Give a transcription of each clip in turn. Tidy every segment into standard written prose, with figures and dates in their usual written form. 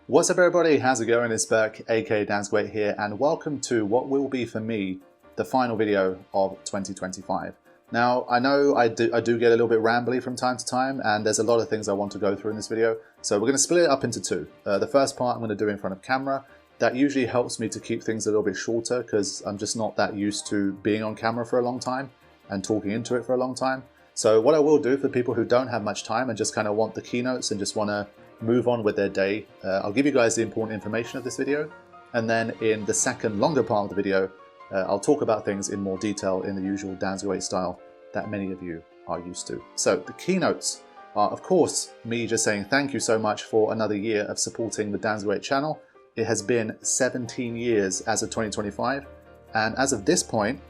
What's up everybody, how's it going? It's Burke, aka Dansgwait here, and welcome to what will be for me the final video of 2025. Now, I know I do get a little bit rambly from time to time, and there's a lot of things I want to go through in this video, so we're going to split it up into two. The first part I'm going to do in front of camera. That usually helps me to keep things a little bit shorter because I'm just not that used to being on camera for a long time and talking into it for a long time. So what I will do for people who don't have much time and just kind of want the keynotes and just want to move on with their day, I'll give you guys the important information of this video, and then in the second longer part of the video I'll talk about things in more detail in the usual Dansgwait style that many of you are used to. So the keynotes are of course me just saying thank you so much for another year of supporting the Dansgwait channel. It has been 17 years as of 2025, and as of this point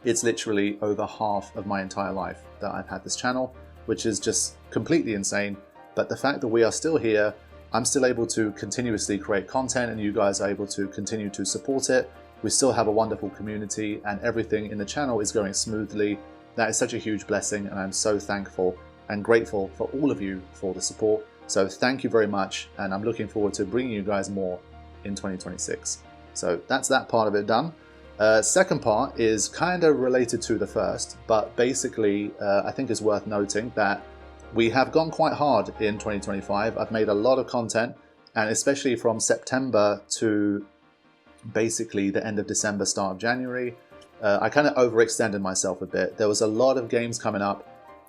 it's literally over half of my entire life that I've had this channel, which is just completely insane. But the fact that we are still here, I'm still able to continuously create content and you guys are able to continue to support it. We still have a wonderful community and everything in the channel is going smoothly. That is such a huge blessing, and I'm so thankful and grateful for all of you for the support. So thank you very much, and I'm looking forward to bringing you guys more in 2026. So that's that part of it done. Second part is kind of related to the first, but basically I think it's worth noting that we have gone quite hard in 2025. I've made a lot of content, and especially from September to basically the end of December, start of January, I kind of overextended myself a bit. There was a lot of games coming up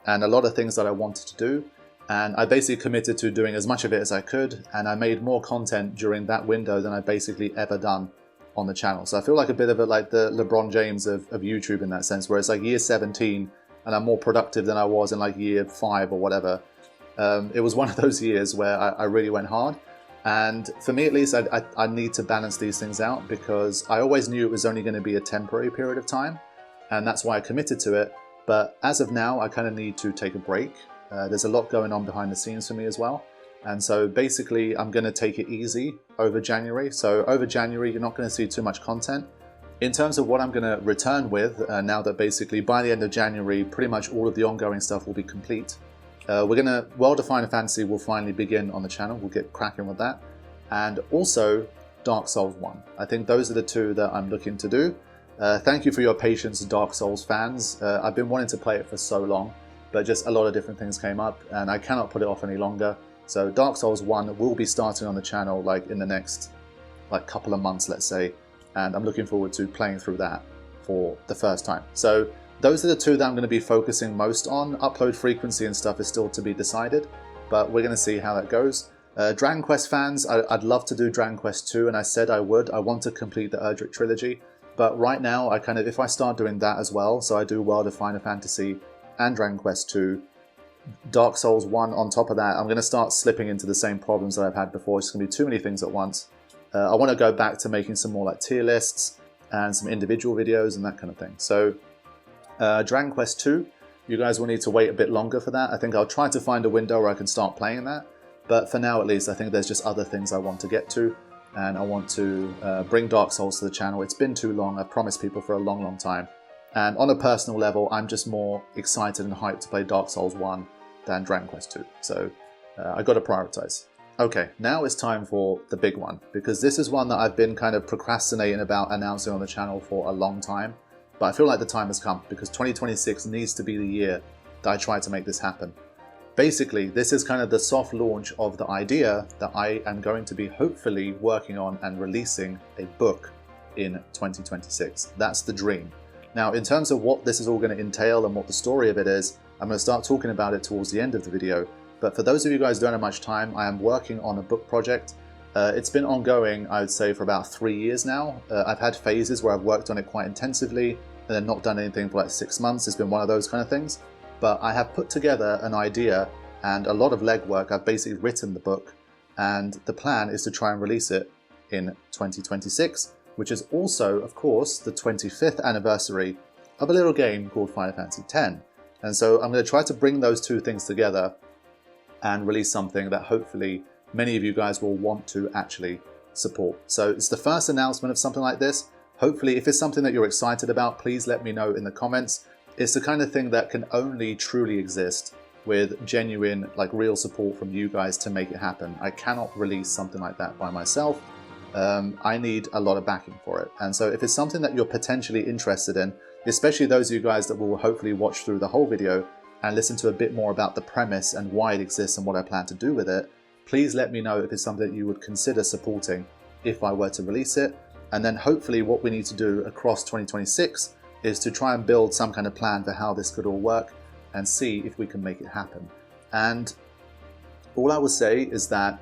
and a lot of things that I wanted to do, and I basically committed to doing as much of it as I could, and I made more content during that window than I've basically ever done on the channel. So I feel like a bit of like the LeBron James of YouTube in that sense, where it's like year 17 and I'm more productive than I was in like year 5 or whatever. It was one of those years where I really went hard, and for me at least I need to balance these things out, because I always knew it was only going to be a temporary period of time, and that's why I committed to it. But as of now I kind of need to take a break. There's a lot going on behind the scenes for me as well, and so basically I'm going to take it easy over January. So over January you're not going to see too much content. In terms of what I'm going to return with, now that basically by the end of January pretty much all of the ongoing stuff will be complete, we're going to, Well-Defined Fantasy will finally begin on the channel. We'll get cracking with that, and also Dark Souls 1. I think those are the two that I'm looking to do. Thank you for your patience, Dark Souls fans. I've been wanting to play it for so long, but just a lot of different things came up and I cannot put it off any longer. So Dark Souls 1 will be starting on the channel like in the next couple of months, let's say, and I'm looking forward to playing through that for the first time. So those are the two that I'm going to be focusing most on. Upload frequency and stuff is still to be decided, but we're going to see how that goes. Dragon Quest fans, I'd love to do Dragon Quest 2, and I said I would. I want to complete the Erdrick trilogy, but right now if I start doing that as well, so I do Well-Defined Fantasy and Dragon Quest 2, Dark Souls 1 on top of that, I'm going to start slipping into the same problems that I've had before. It's going to be too many things at once. I want to go back to making some more like tier lists and some individual videos and that kind of thing. So Dragon Quest 2, you guys will need to wait a bit longer for that. I think I'll try to find a window where I can start playing that, but for now at least I think there's just other things I want to get to, and I want to bring Dark Souls to the channel. It's been too long. I've promised people for a long time, and on a personal level I'm just more excited and hyped to play Dark Souls 1 than Dragon Quest 2, so I got to prioritize. Okay, now it's time for the big one, because this is one that I've been kind of procrastinating about announcing on the channel for a long time, but I feel like the time has come, because 2026 needs to be the year that I try to make this happen. Basically, this is kind of the soft launch of the idea that I am going to be hopefully working on and releasing a book in 2026. That's the dream. Now, in terms of what this is all going to entail and what the story of it is, I'm going to start talking about it towards the end of the video. But for those of you guys who don't have much time, I am working on a book project. It's been ongoing, I would say, for about 3 years now. I've had phases where I've worked on it quite intensively and then not done anything for like 6 months. It's been one of those kind of things. But I have put together an idea and a lot of legwork. I've basically written the book, and the plan is to try and release it in 2026, which is also, of course, the 25th anniversary of a little game called Final Fantasy X. And so I'm going to try to bring those two things together and release something that hopefully many of you guys will want to actually support. So it's the first announcement of something like this. Hopefully, if it's something that you're excited about, please let me know in the comments. It's the kind of thing that can only truly exist with genuine, like real support from you guys to make it happen. I cannot release something like that by myself. I need a lot of backing for it. And so if it's something that you're potentially interested in, especially those of you guys that will hopefully watch through the whole video and listen to a bit more about the premise and why it exists and what I plan to do with it, please let me know if it's something that you would consider supporting if I were to release it. And then hopefully what we need to do across 2026 is to try and build some kind of plan for how this could all work and see if we can make it happen. And all I would say is that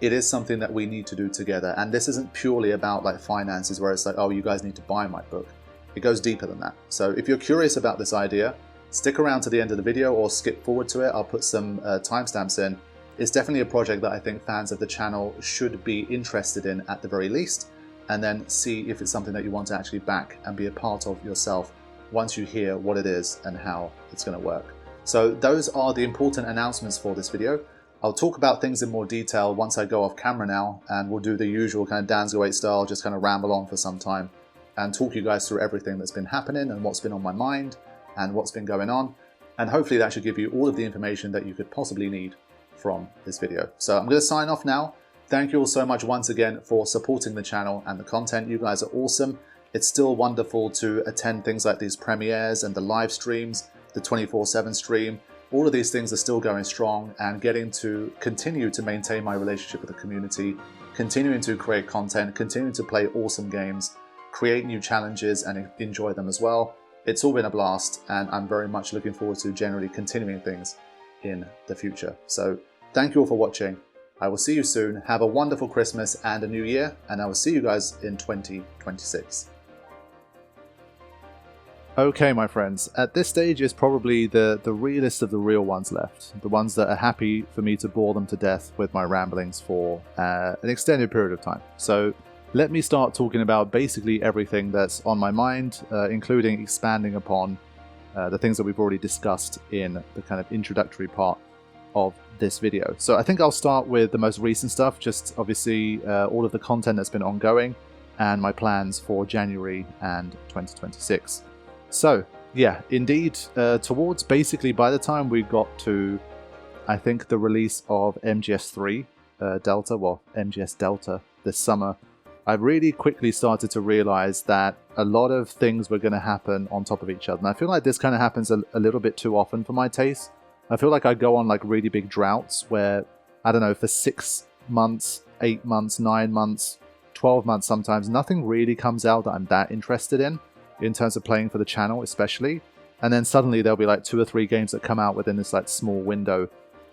it is something that we need to do together. And this isn't purely about like finances where it's like, oh, you guys need to buy my book. It goes deeper than that. So if you're curious about this idea, stick around to the end of the video or skip forward to it. I'll put some timestamps in. It's definitely a project that I think fans of the channel should be interested in at the very least, and then see if it's something that you want to actually back and be a part of yourself once you hear what it is and how it's going to work. So those are the important announcements for this video. I'll talk about things in more detail once I go off camera now, and we'll do the usual kind of Dansgo8 style, just kind of ramble on for some time and talk you guys through everything that's been happening and what's been on my mind and what's been going on. And hopefully that should give you all of the information that you could possibly need from this video. So I'm going to sign off now. Thank you all so much once again for supporting the channel and the content. You guys are awesome. It's still wonderful to attend things like these premieres and the live streams, the 24/7 stream. All of these things are still going strong, and getting to continue to maintain my relationship with the community, continuing to create content, continuing to play awesome games, create new challenges and enjoy them as well. It's all been a blast, and I'm very much looking forward to generally continuing things in the future. So thank you all for watching. I will see you soon. Have a wonderful Christmas and a new year, and I will see you guys in 2026. Okay, my friends, at this stage is probably the realest of the real ones left. The ones that are happy for me to bore them to death with my ramblings for an extended period of time. So let me start talking about basically everything that's on my mind, including expanding upon the things that we've already discussed in the kind of introductory part of this video. So I think I'll start with the most recent stuff, just obviously all of the content that's been ongoing and my plans for January and 2026. So yeah, indeed, towards basically by the time we got to, I think, the release of MGS3 Delta, well, MGS Delta this summer, I really quickly started to realize that a lot of things were going to happen on top of each other. And I feel like this kind of happens a little bit too often for my taste. I feel like I go on like really big droughts where, I don't know, for 6 months, 8 months, 9 months, 12 months sometimes, nothing really comes out that I'm that interested in terms of playing for the channel especially. And then suddenly there'll be like 2 or 3 games that come out within this like small window.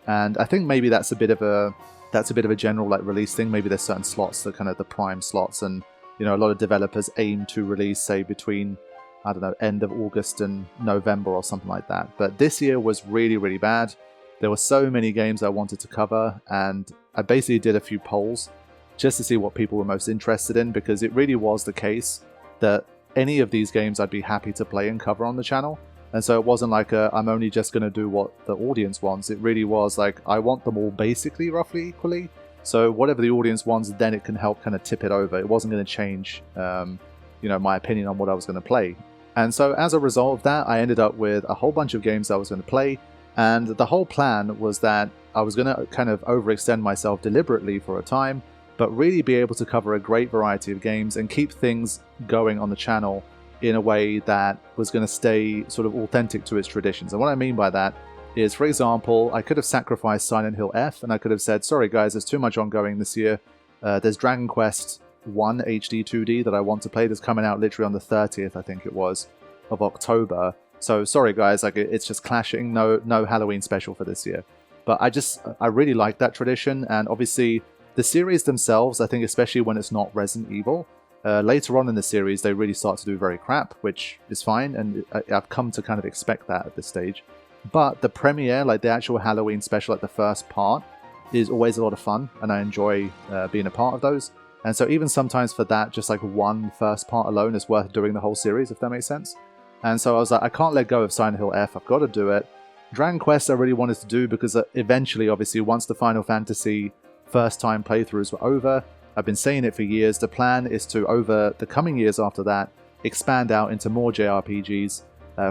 And I think maybe that's a bit of a general like release thing. Maybe there's certain slots that kind of the prime slots, and you know, a lot of developers aim to release say between, I don't know, end of August and November or something like that. But this year was really, really bad. There were so many games I wanted to cover, and I basically did a few polls just to see what people were most interested in, because it really was the case that any of these games I'd be happy to play and cover on the channel. And so it wasn't like I'm only just going to do what the audience wants. It really was like I want them all basically roughly equally. So whatever the audience wants, then it can help kind of tip it over. It wasn't going to change you know, my opinion on what I was going to play. And so as a result of that, I ended up with a whole bunch of games I was going to play. And the whole plan was that I was going to kind of overextend myself deliberately for a time, but really be able to cover a great variety of games and keep things going on the channel in a way that was going to stay sort of authentic to its traditions. And what I mean by that is, for example, I could have sacrificed Silent Hill F, and I could have said, sorry guys, there's too much ongoing this year. There's Dragon Quest 1 HD 2D that I want to play that's coming out literally on the 30th, I think it was, of October. So sorry guys, like it's just clashing. No Halloween special for this year. But I really like that tradition, and obviously the series themselves, I think especially when it's not Resident Evil, later on in the series they really start to do very crap, which is fine, and I've come to kind of expect that at this stage. But the premiere, like the actual Halloween special, like the first part, is always a lot of fun, and I enjoy being a part of those. And so even sometimes for that, just like one first part alone is worth doing the whole series, if that makes sense. And so I was like, I can't let go of Silent Hill F, I've got to do it. Dragon Quest I really wanted to do because eventually, obviously, once the Final Fantasy first time playthroughs were over, I've been saying it for years, the plan is to, over the coming years after that, expand out into more JRPGs,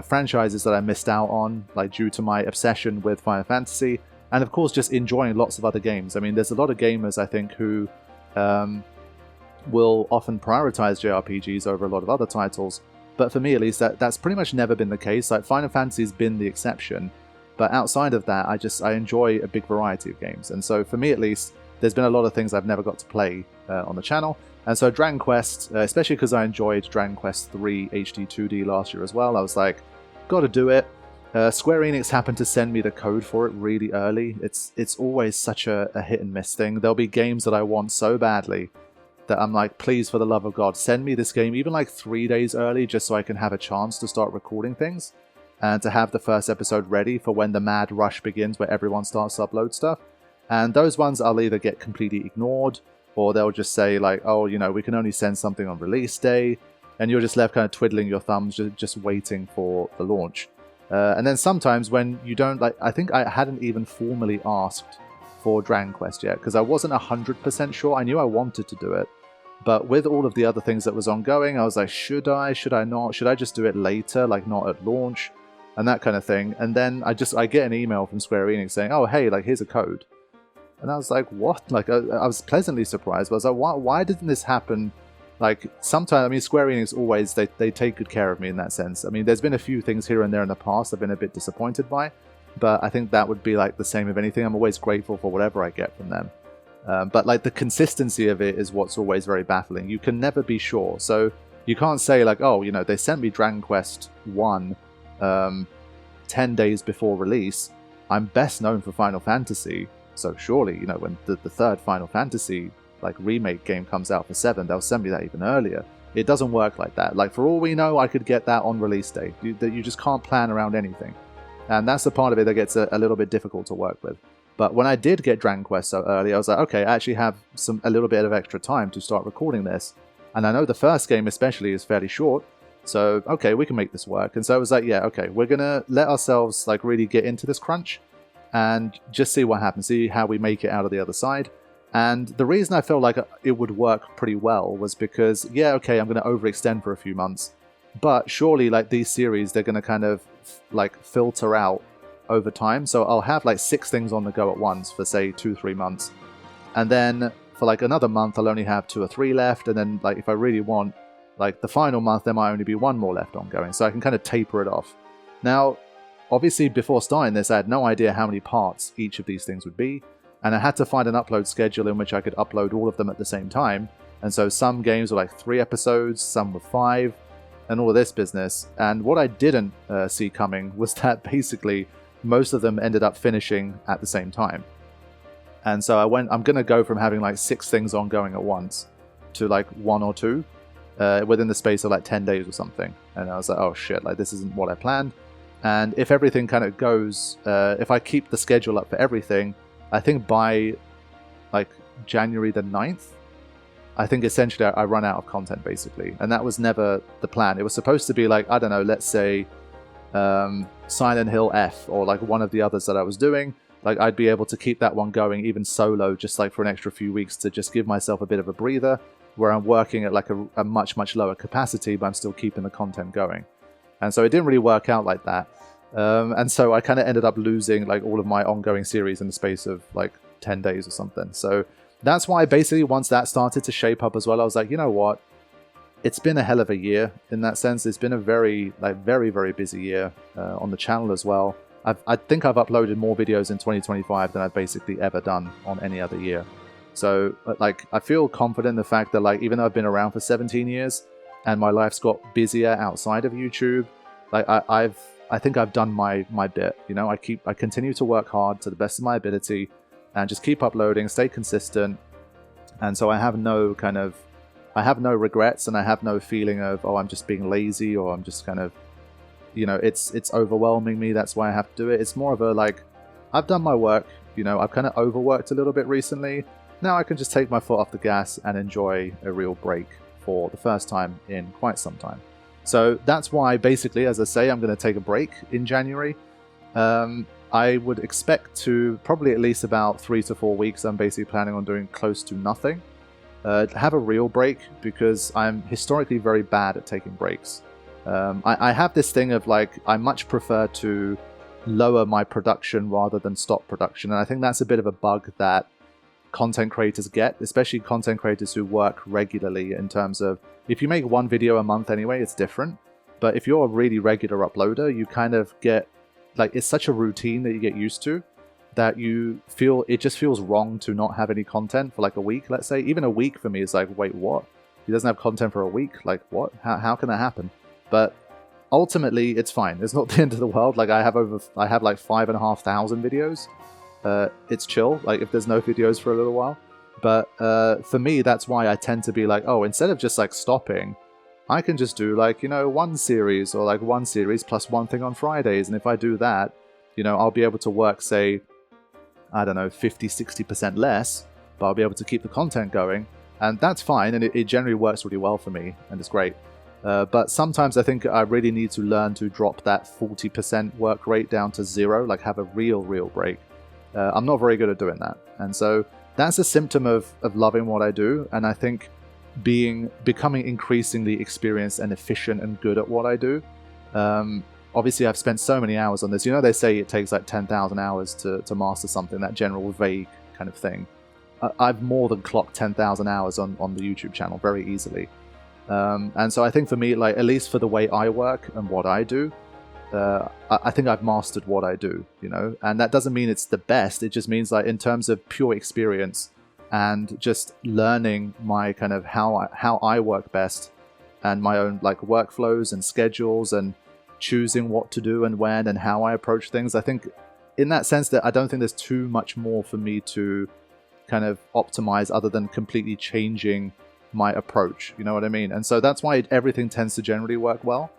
franchises that I missed out on, like due to my obsession with Final Fantasy, and of course just enjoying lots of other games. I mean, there's a lot of gamers, I think, who will often prioritize JRPGs over a lot of other titles, but for me at least, that's pretty much never been the case. Like, Final Fantasy's been the exception, but outside of that, I enjoy a big variety of games, and so for me at least, there's been a lot of things I've never got to play on the channel. And so Dragon Quest, especially because I enjoyed Dragon Quest 3 HD 2D last year as well, I was like, gotta do it. Square Enix happened to send me the code for it really early. It's always such a hit and miss thing. There'll be games that I want so badly that I'm like, please, for the love of God, send me this game even like 3 days early just so I can have a chance to start recording things and to have the first episode ready for when the mad rush begins where everyone starts to upload stuff. And those ones I'll either get completely ignored, or they'll just say like, oh, you know, we can only send something on release day, and you're just left kind of twiddling your thumbs, just waiting for the launch. And then sometimes when you don't, like, I think I hadn't even formally asked for Dragon Quest yet, because I wasn't 100% sure. I knew I wanted to do it, but with all of the other things that was ongoing, I was like, should I not? Should I just do it later, like not at launch, and that kind of thing. And then I get an email from Square Enix saying, oh, hey, like, here's a code. And I was like, what? Like, I was pleasantly surprised. But I was like, why didn't this happen? Like, sometimes, I mean, Square Enix always, they take good care of me in that sense. I mean, there's been a few things here and there in the past I've been a bit disappointed by, but I think that would be like the same of anything. I'm always grateful for whatever I get from them. But like the consistency of it is what's always very baffling. You can never be sure. So you can't say like, oh, you know, they sent me Dragon Quest 1 10 days before release. I'm best known for Final Fantasy. So surely, you know, when the third Final Fantasy like remake game comes out for 7, they'll send me that even earlier. It doesn't work like that. Like, for all we know, I could get that on release day. You just can't plan around anything. And that's the part of it that gets a little bit difficult to work with. But when I did get Dragon Quest so early, I was like, okay, I actually have a little bit of extra time to start recording this. And I know the first game especially is fairly short, so okay, we can make this work. And so I was like, yeah, okay, we're gonna let ourselves like really get into this crunch and just see what happens, see how we make it out of the other side. And the reason I felt like it would work pretty well was because, yeah, okay, I'm going to overextend for a few months, but surely like these series, they're going to kind of like filter out over time. So I'll have like 6 things on the go at once for say 2-3 months. And then for like another month, I'll only have 2 or 3 left. And then like if I really want, like the final month, there might only be 1 more left ongoing. So I can kind of taper it off. Now, obviously, before starting this, I had no idea how many parts each of these things would be, and I had to find an upload schedule in which I could upload all of them at the same time. And so some games were like 3 episodes, some were 5, and all of this business. And what I didn't see coming was that basically most of them ended up finishing at the same time. And so I'm going to go from having like 6 things ongoing at once to like 1 or 2 within the space of like 10 days or something. And I was like, oh shit, like this isn't what I planned. And if everything kind of goes, if I keep the schedule up for everything, I think by like January the 9th, I think essentially I run out of content basically. And that was never the plan. It was supposed to be like, I don't know, let's say Silent Hill F or like one of the others that I was doing. Like I'd be able to keep that one going even solo, just like for an extra few weeks to just give myself a bit of a breather where I'm working at like a much, much lower capacity, but I'm still keeping the content going. And so it didn't really work out like that. And so I kind of ended up losing like all of my ongoing series in the space of like 10 days or something. So that's why basically once that started to shape up as well, I was like, you know what? It's been a hell of a year in that sense. It's been a very, very busy year on the channel as well. I think I've uploaded more videos in 2025 than I've basically ever done on any other year. So like I feel confident in the fact that like even though I've been around for 17 years, and my life's got busier outside of YouTube, like I think I've done my bit. You know, I continue to work hard to the best of my ability, and just keep uploading, stay consistent, and so I have no regrets, and I have no feeling of, oh, I'm just being lazy, or I'm just kind of, you know, it's overwhelming me, that's why I have to do it. It's more of a like, I've done my work. You know, I've kind of overworked a little bit recently. Now I can just take my foot off the gas and enjoy a real break for the first time in quite some time. So that's why basically, as I say, I'm going to take a break in January. I would expect to probably at least about 3 to 4 weeks. I'm basically planning on doing close to nothing. Have a real break because I'm historically very bad at taking breaks. I have this thing of like, I much prefer to lower my production rather than stop production. And I think that's a bit of a bug that content creators get, especially content creators who work regularly, in terms of, if you make one video a month anyway, it's different. But if you're a really regular uploader, you kind of get, like, it's such a routine that you get used to that you feel, it just feels wrong to not have any content for like a week, let's say. Even a week for me is like, wait, what? He doesn't have content for a week? Like, what? How can that happen? But ultimately, it's fine. It's not the end of the world. Like, I have like 5,500 videos. It's chill, like, if there's no videos for a little while. But for me, that's why I tend to be like, oh, instead of just like stopping, I can just do like, you know, one series, or like one series plus one thing on Fridays. And if I do that, you know, I'll be able to work, say, I don't know, 50-60% less, but I'll be able to keep the content going. And that's fine, and it generally works really well for me, and it's great. But sometimes I think I really need to learn to drop that 40% work rate down to 0, like have a real break. I'm not very good at doing that. And so that's a symptom of loving what I do, and I think becoming increasingly experienced and efficient and good at what I do. Obviously, I've spent so many hours on this. You know, they say it takes like 10,000 hours to master something, that general vague kind of thing. I've more than clocked 10,000 hours on the YouTube channel very easily. And so I think for me, like, at least for the way I work and what I do, I think I've mastered what I do, you know? And that doesn't mean it's the best. It just means, like, in terms of pure experience and just learning my kind of how I work best, and my own like workflows and schedules, and choosing what to do and when and how I approach things. I think in that sense that I don't think there's too much more for me to kind of optimize other than completely changing my approach, you know what I mean? And so that's why everything tends to generally work well.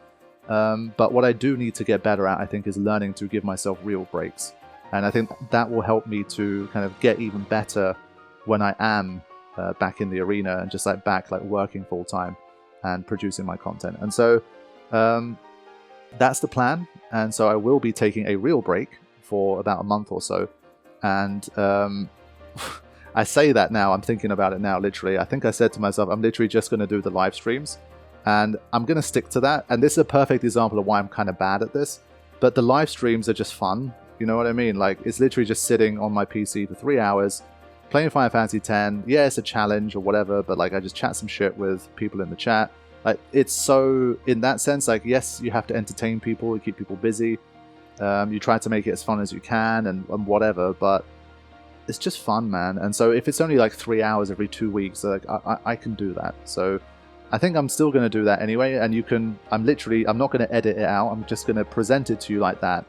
But what I do need to get better at, I think, is learning to give myself real breaks. And I think that will help me to kind of get even better when I am back in the arena and just like back like working full time and producing my content. And so that's the plan. And so I will be taking a real break for about a month or so. And I say that now, I'm thinking about it now, literally. I think I said to myself, I'm literally just going to do the live streams. And I'm going to stick to that. And this is a perfect example of why I'm kind of bad at this. But the live streams are just fun. You know what I mean? Like, it's literally just sitting on my PC for 3 hours, playing Final Fantasy X. Yeah, it's a challenge or whatever, but like I just chat some shit with people in the chat. Like, it's so, in that sense, like, yes, you have to entertain people, you keep people busy. You try to make it as fun as you can and whatever, but it's just fun, man. And so if it's only like 3 hours every 2 weeks, like I can do that. So I think I'm still going to do that anyway. And you can, I'm not going to edit it out. I'm just going to present it to you like that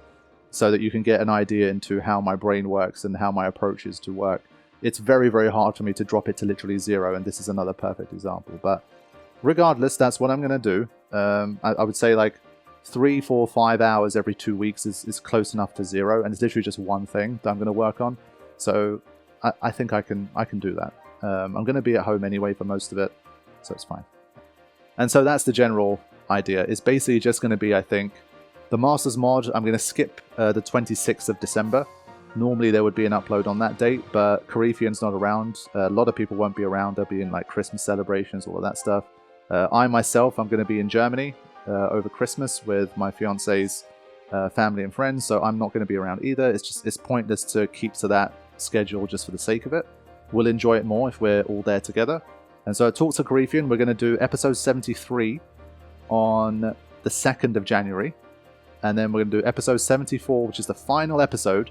so that you can get an idea into how my brain works and how my approach is to work. It's very, very hard for me to drop it to literally 0. And this is another perfect example. But regardless, that's what I'm going to do. I would say like 3, 4, 5 hours every 2 weeks is close enough to 0. And it's literally just one thing that I'm going to work on. So I think I can do that. I'm going to be at home anyway for most of it, so it's fine. And so that's the general idea. It's basically just going to be, I think, the Masters mod. I'm going to skip the 26th of December. Normally there would be an upload on that date, but Corypheon's not around. A lot of people won't be around. They'll be in like Christmas celebrations, all of that stuff. I myself, I'm going to be in Germany over Christmas with my fiance's family and friends, so I'm not going to be around either. It's pointless to keep to that schedule just for the sake of it. We'll enjoy it more if we're all there together. And so I talked to Corypheon. We're going to do episode 73 on the 2nd of January. And then we're going to do episode 74, which is the final episode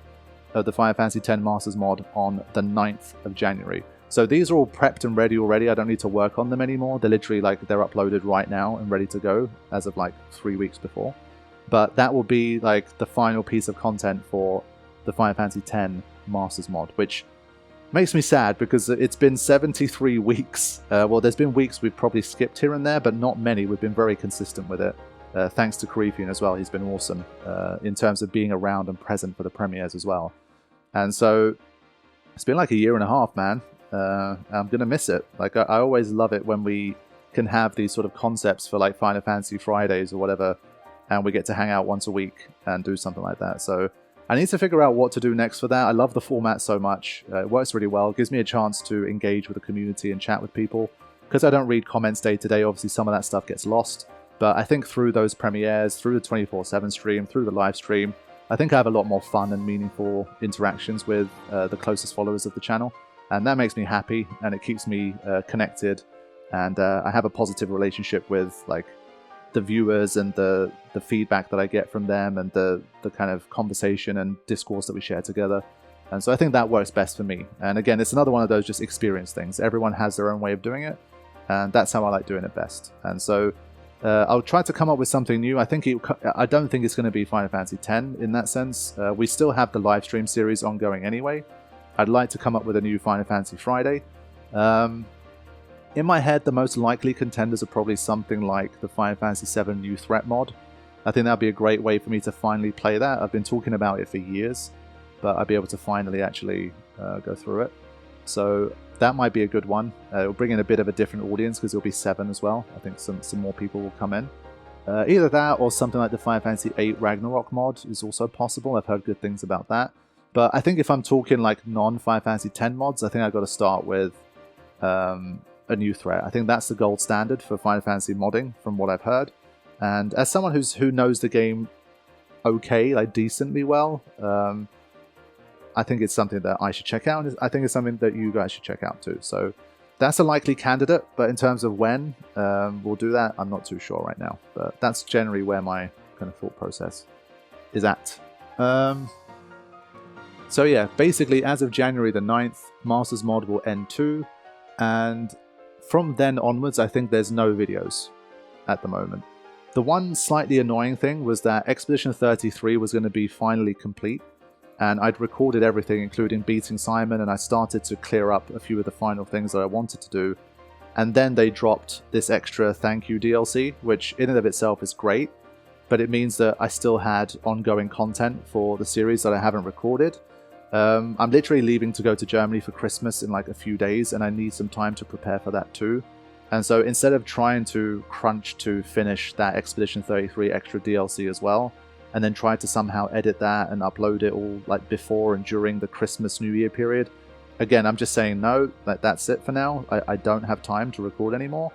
of the Final Fantasy X Masters mod, on the 9th of January. So these are all prepped and ready already. I don't need to work on them anymore. They're literally like, they're uploaded right now and ready to go as of like 3 weeks before. But that will be like the final piece of content for the Final Fantasy X Masters mod, which makes me sad because it's been 73 weeks. Well, there's been weeks we've probably skipped here and there, but not many. We've been very consistent with it. Thanks to Corypheon as well. He's been awesome in terms of being around and present for the premieres as well. And so it's been like a year and a half, man. I'm going to miss it. Like, I always love it when we can have these sort of concepts for like Final Fantasy Fridays or whatever, and we get to hang out once a week and do something like that. So I need to figure out what to do next for that. I love the format so much. It works really well. It gives me a chance to engage with the community and chat with people. Because I don't read comments day to day, obviously some of that stuff gets lost. But I think through those premieres, through the 24/7 stream, through the live stream, I think I have a lot more fun and meaningful interactions with the closest followers of the channel. And that makes me happy, and it keeps me connected. And I have a positive relationship with like the viewers and the feedback that I get from them, and the kind of conversation and discourse that we share together. And so I think that works best for me. And again, it's another one of those just experience things. Everyone has their own way of doing it, and that's how I like doing it best. And so I'll try to come up with something new. I don't think it's going to be Final Fantasy X in that sense. We still have the live stream series ongoing anyway. I'd like to come up with a new Final Fantasy Friday. In my head, the most likely contenders are probably something like the Final Fantasy VII New Threat mod. I think that'd be a great way for me to finally play that. I've been talking about it for years, but I'd be able to finally actually go through it. So that might be a good one. It'll bring in a bit of a different audience because it'll be 7 as well. I think some more people will come in. Either that or something like the Final Fantasy VIII Ragnarok mod is also possible. I've heard good things about that. But I think if I'm talking like non-Final Fantasy X mods, I think I've got to start with a new threat. I think that's the gold standard for Final Fantasy modding from what I've heard. And as someone who knows the game okay, like decently well, I think it's something that I should check out, and I think it's something that you guys should check out too. So that's a likely candidate, but in terms of when we'll do that, I'm not too sure right now. But that's generally where my kind of thought process is at. So yeah, basically as of January the 9th, Masters Mod will end too, and from then onwards I think there's no videos at the moment. The one slightly annoying thing was that Expedition 33 was going to be finally complete, and I'd recorded everything including beating Simon, and I started to clear up a few of the final things that I wanted to do, and then they dropped this extra thank you DLC, which in and of itself is great, but it means that I still had ongoing content for the series that I haven't recorded. I'm literally leaving to go to Germany for Christmas in like a few days, and I need some time to prepare for that too. And so instead of trying to crunch to finish that Expedition 33 extra DLC as well, and then try to somehow edit that and upload it all like before and during the Christmas New Year period, again, I'm just saying no, that's it for now. I don't have time to record anymore.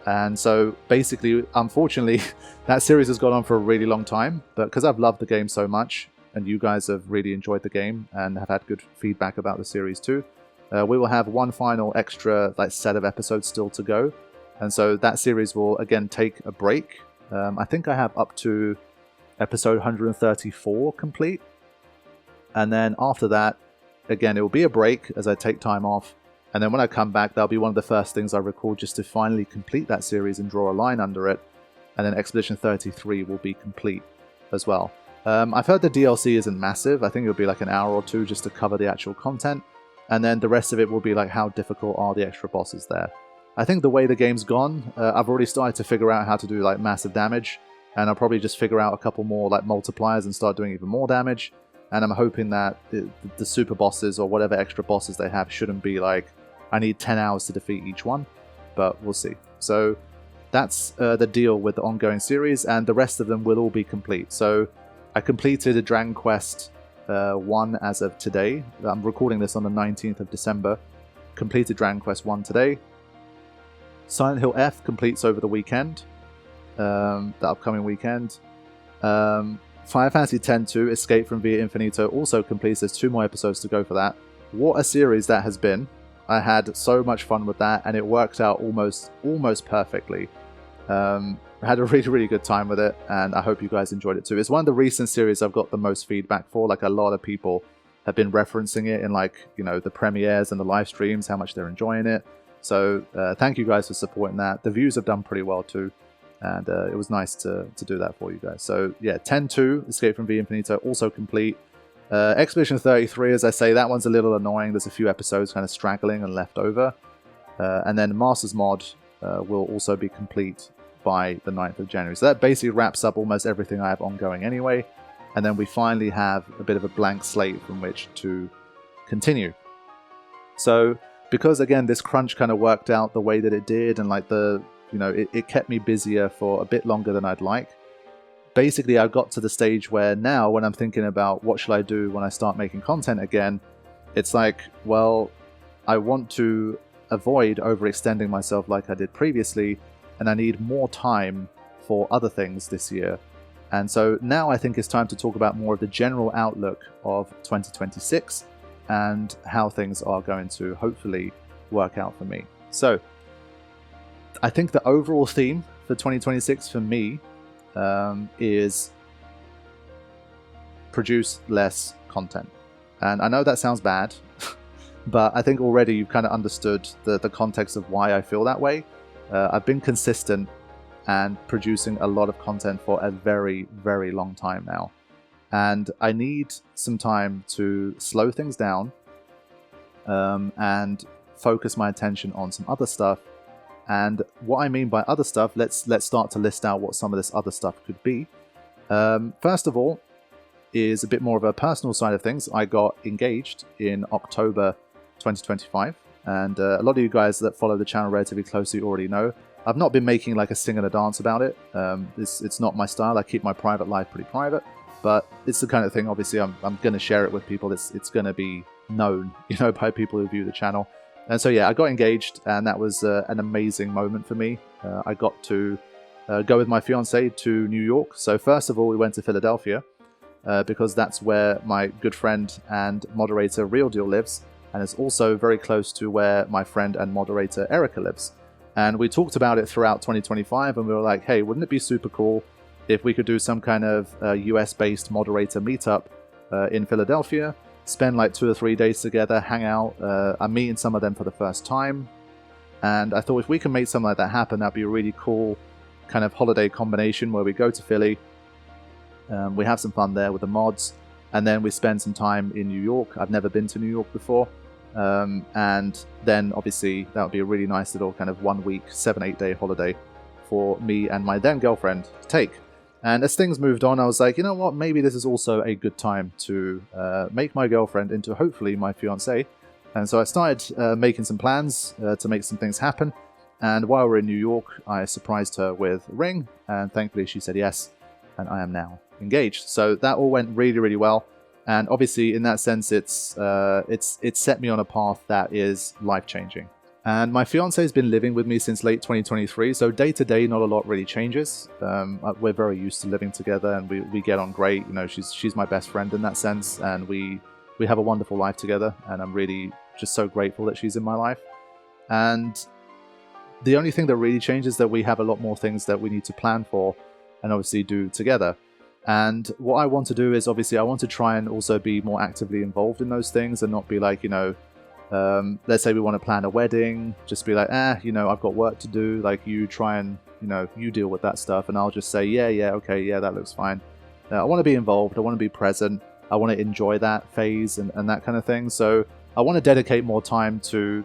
And so basically, unfortunately, that series has gone on for a really long time, but because I've loved the game so much, and you guys have really enjoyed the game and have had good feedback about the series too, we will have one final extra set of episodes still to go. And so that series will again take a break. I think I have up to episode 134 complete. And then after that, again, it will be a break as I take time off. And then when I come back, that'll be one of the first things I record just to finally complete that series and draw a line under it. And then Expedition 33 will be complete as well. I've heard the DLC isn't massive. I think it'll be like an hour or two just to cover the actual content. And then the rest of it will be like how difficult are the extra bosses there. I think the way the game's gone, I've already started to figure out how to do like massive damage. And I'll probably just figure out a couple more like multipliers and start doing even more damage. And I'm hoping that the super bosses or whatever extra bosses they have shouldn't be like, I need 10 hours to defeat each one. But we'll see. So that's the deal with the ongoing series, and the rest of them will all be complete. So I completed a Dragon Quest 1 as of today. I'm recording this on the 19th of December. Completed Dragon Quest 1 today. Silent Hill F completes over the weekend. The upcoming weekend. Final Fantasy X-2 Escape from Via Infinito also completes. There's 2 more episodes to go for that. What a series that has been. I had so much fun with that, and it worked out almost perfectly. I had a really good time with it, and I hope you guys enjoyed it too. It's one of the recent series I've got the most feedback for. Like, a lot of people have been referencing it in, like, you know, the premieres and the live streams, how much they're enjoying it. So thank you guys for supporting that. The views have done pretty well too, and it was nice to do that for you guys. So yeah, 10-2 Escape from Via Infinito also complete. Expedition 33, as I say, that one's a little annoying. There's a few episodes kind of straggling and left over. And then Masters Mod will also be complete by the 9th of January. So that basically wraps up almost everything I have ongoing anyway. And then we finally have a bit of a blank slate from which to continue. So because, again, this crunch kind of worked out the way that it did, and like it kept me busier for a bit longer than I'd like. Basically, I got to the stage where now, when I'm thinking about what should I do when I start making content again, it's like, well, I want to avoid overextending myself like I did previously, and I need more time for other things this year. And so now I think it's time to talk about more of the general outlook of 2026 and how things are going to hopefully work out for me. So I think the overall theme for 2026 for me is produce less content. And I know that sounds bad, but I think already you've kind of understood the context of why I feel that way. I've been consistent and producing a lot of content for a very, very long time now. And I need some time to slow things down and focus my attention on some other stuff. And what I mean by other stuff, let's start to list out what some of this other stuff could be. First of all, is a bit more of a personal side of things. I got engaged in October 2025, and a lot of you guys that follow the channel relatively closely already know. I've not been making like a sing and a dance about it. It's not my style. I keep my private life pretty private, but it's the kind of thing, obviously, I'm going to share it with people. It's going to be known, by people who view the channel. And so, yeah, I got engaged, and that was an amazing moment for me. I got to go with my fiance to New York. So first of all, we went to Philadelphia because that's where my good friend and moderator Real Deal lives, and it's also very close to where my friend and moderator Erica lives. And we talked about it throughout 2025, and we were like, hey, wouldn't it be super cool if we could do some kind of US-based moderator meetup in Philadelphia, spend like 2 or 3 days together, hang out. I'm meeting some of them for the first time. And I thought if we can make something like that happen, that'd be a really cool kind of holiday combination where we go to Philly, we have some fun there with the mods, and then we spend some time in New York. I've never been to New York before. And then obviously that would be a really nice little kind of 1 week, 7-8 day holiday for me and my then girlfriend to take. And as things moved on, I was like, you know what, maybe this is also a good time to make my girlfriend into hopefully my fiance. And so I started making some plans to make some things happen. And while we're in New York, I surprised her with a ring, and thankfully she said yes, and I am now engaged. So that all went really, really well. And obviously, in that sense, it's set me on a path that is life-changing. And my fiance has been living with me since late 2023, so day to day, not a lot really changes. We're very used to living together, and we get on great. She's my best friend in that sense, and we have a wonderful life together. And I'm really just so grateful that she's in my life. And the only thing that really changes is that we have a lot more things that we need to plan for, and obviously do together. And what I want to do is, obviously, I want to try and also be more actively involved in those things and not be like, let's say we want to plan a wedding, just be like, I've got work to do. Like, you try and, you deal with that stuff. And I'll just say, okay, that looks fine. I want to be involved. I want to be present. I want to enjoy that phase and that kind of thing. So I want to dedicate more time to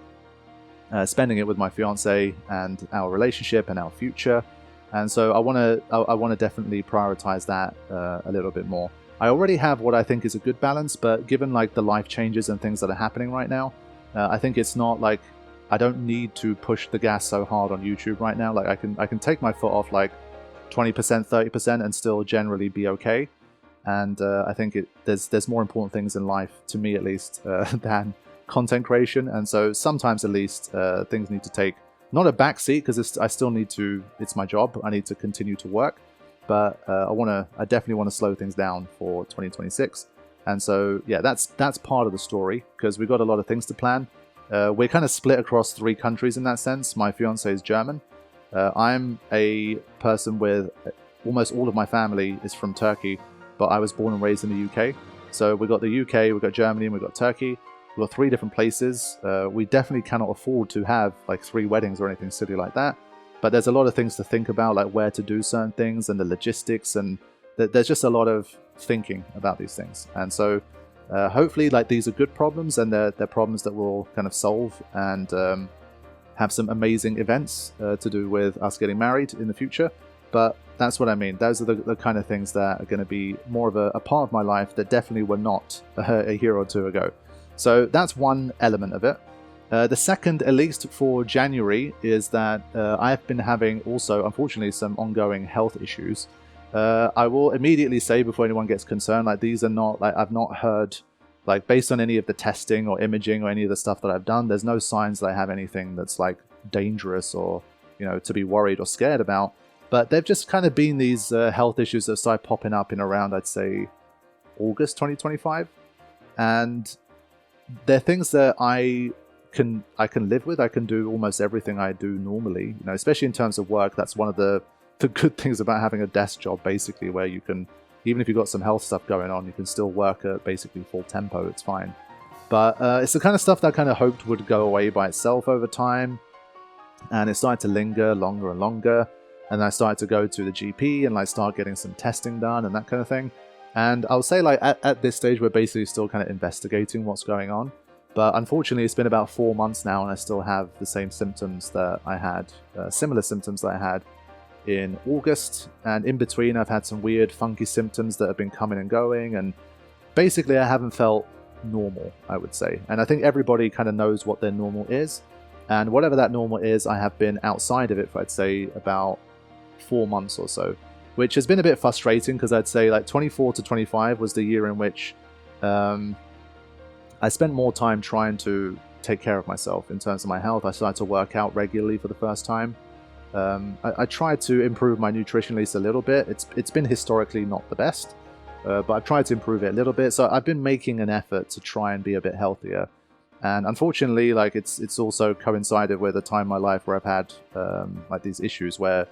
spending it with my fiance and our relationship and our future. And so I want to definitely prioritize that a little bit more. I already have what I think is a good balance, but given like the life changes and things that are happening right now, I think it's not like I don't need to push the gas so hard on YouTube right now. Like I can take my foot off like 20%, 30% and still generally be okay. And I think there's more important things in life, to me at least, than content creation. And so sometimes at least things need to take not a backseat, because I still need to, it's my job, I need to continue to work, but I definitely want to slow things down for 2026. And so, yeah, that's part of the story, because we've got a lot of things to plan. We're kind of split across 3 countries in that sense. My fiance is German. I'm a person with, almost all of my family is from Turkey, but I was born and raised in the UK. So we've got the UK, we've got Germany, and we've got Turkey. We've got 3 different places. We definitely cannot afford to have like 3 weddings or anything silly like that. But there's a lot of things to think about, like where to do certain things and the logistics, and there's just a lot of thinking about these things. And so hopefully like these are good problems, and they're problems that we'll kind of solve and have some amazing events to do with us getting married in the future. But that's what I mean. Those are the kind of things that are going to be more of a part of my life that definitely were not a year or 2 ago. So that's one element of it. The second, at least for January, is that I've been having also, unfortunately, some ongoing health issues. I will immediately say, before anyone gets concerned, like these are not, like I've not heard, like based on any of the testing or imaging or any of the stuff that I've done, there's no signs that I have anything that's like dangerous or, to be worried or scared about. But they've just kind of been these health issues that started popping up in around, I'd say, August 2025. And they're things that I can live with. I can do almost everything I do normally, you know, especially in terms of work. That's one of the good things about having a desk job, basically, where you can, even if you've got some health stuff going on, you can still work at basically full tempo. It's fine. But it's the kind of stuff that I kind of hoped would go away by itself over time. And it started to linger longer and longer. And I started to go to the GP and like start getting some testing done and that kind of thing. And I'll say like at this stage, we're basically still kind of investigating what's going on. But unfortunately, it's been about 4 months now and I still have the same symptoms that I had, similar symptoms that I had in August. And in between, I've had some weird funky symptoms that have been coming and going. And basically, I haven't felt normal, I would say. And I think everybody kind of knows what their normal is. And whatever that normal is, I have been outside of it for, I'd say, about 4 months or so, which has been a bit frustrating because I'd say like 24 to 25 was the year in which I spent more time trying to take care of myself in terms of my health. I started to work out regularly for the first time. I tried to improve my nutrition at least a little bit. It's been historically not the best, but I've tried to improve it a little bit. So I've been making an effort to try and be a bit healthier. And unfortunately, like it's also coincided with a time in my life where I've had like these issues where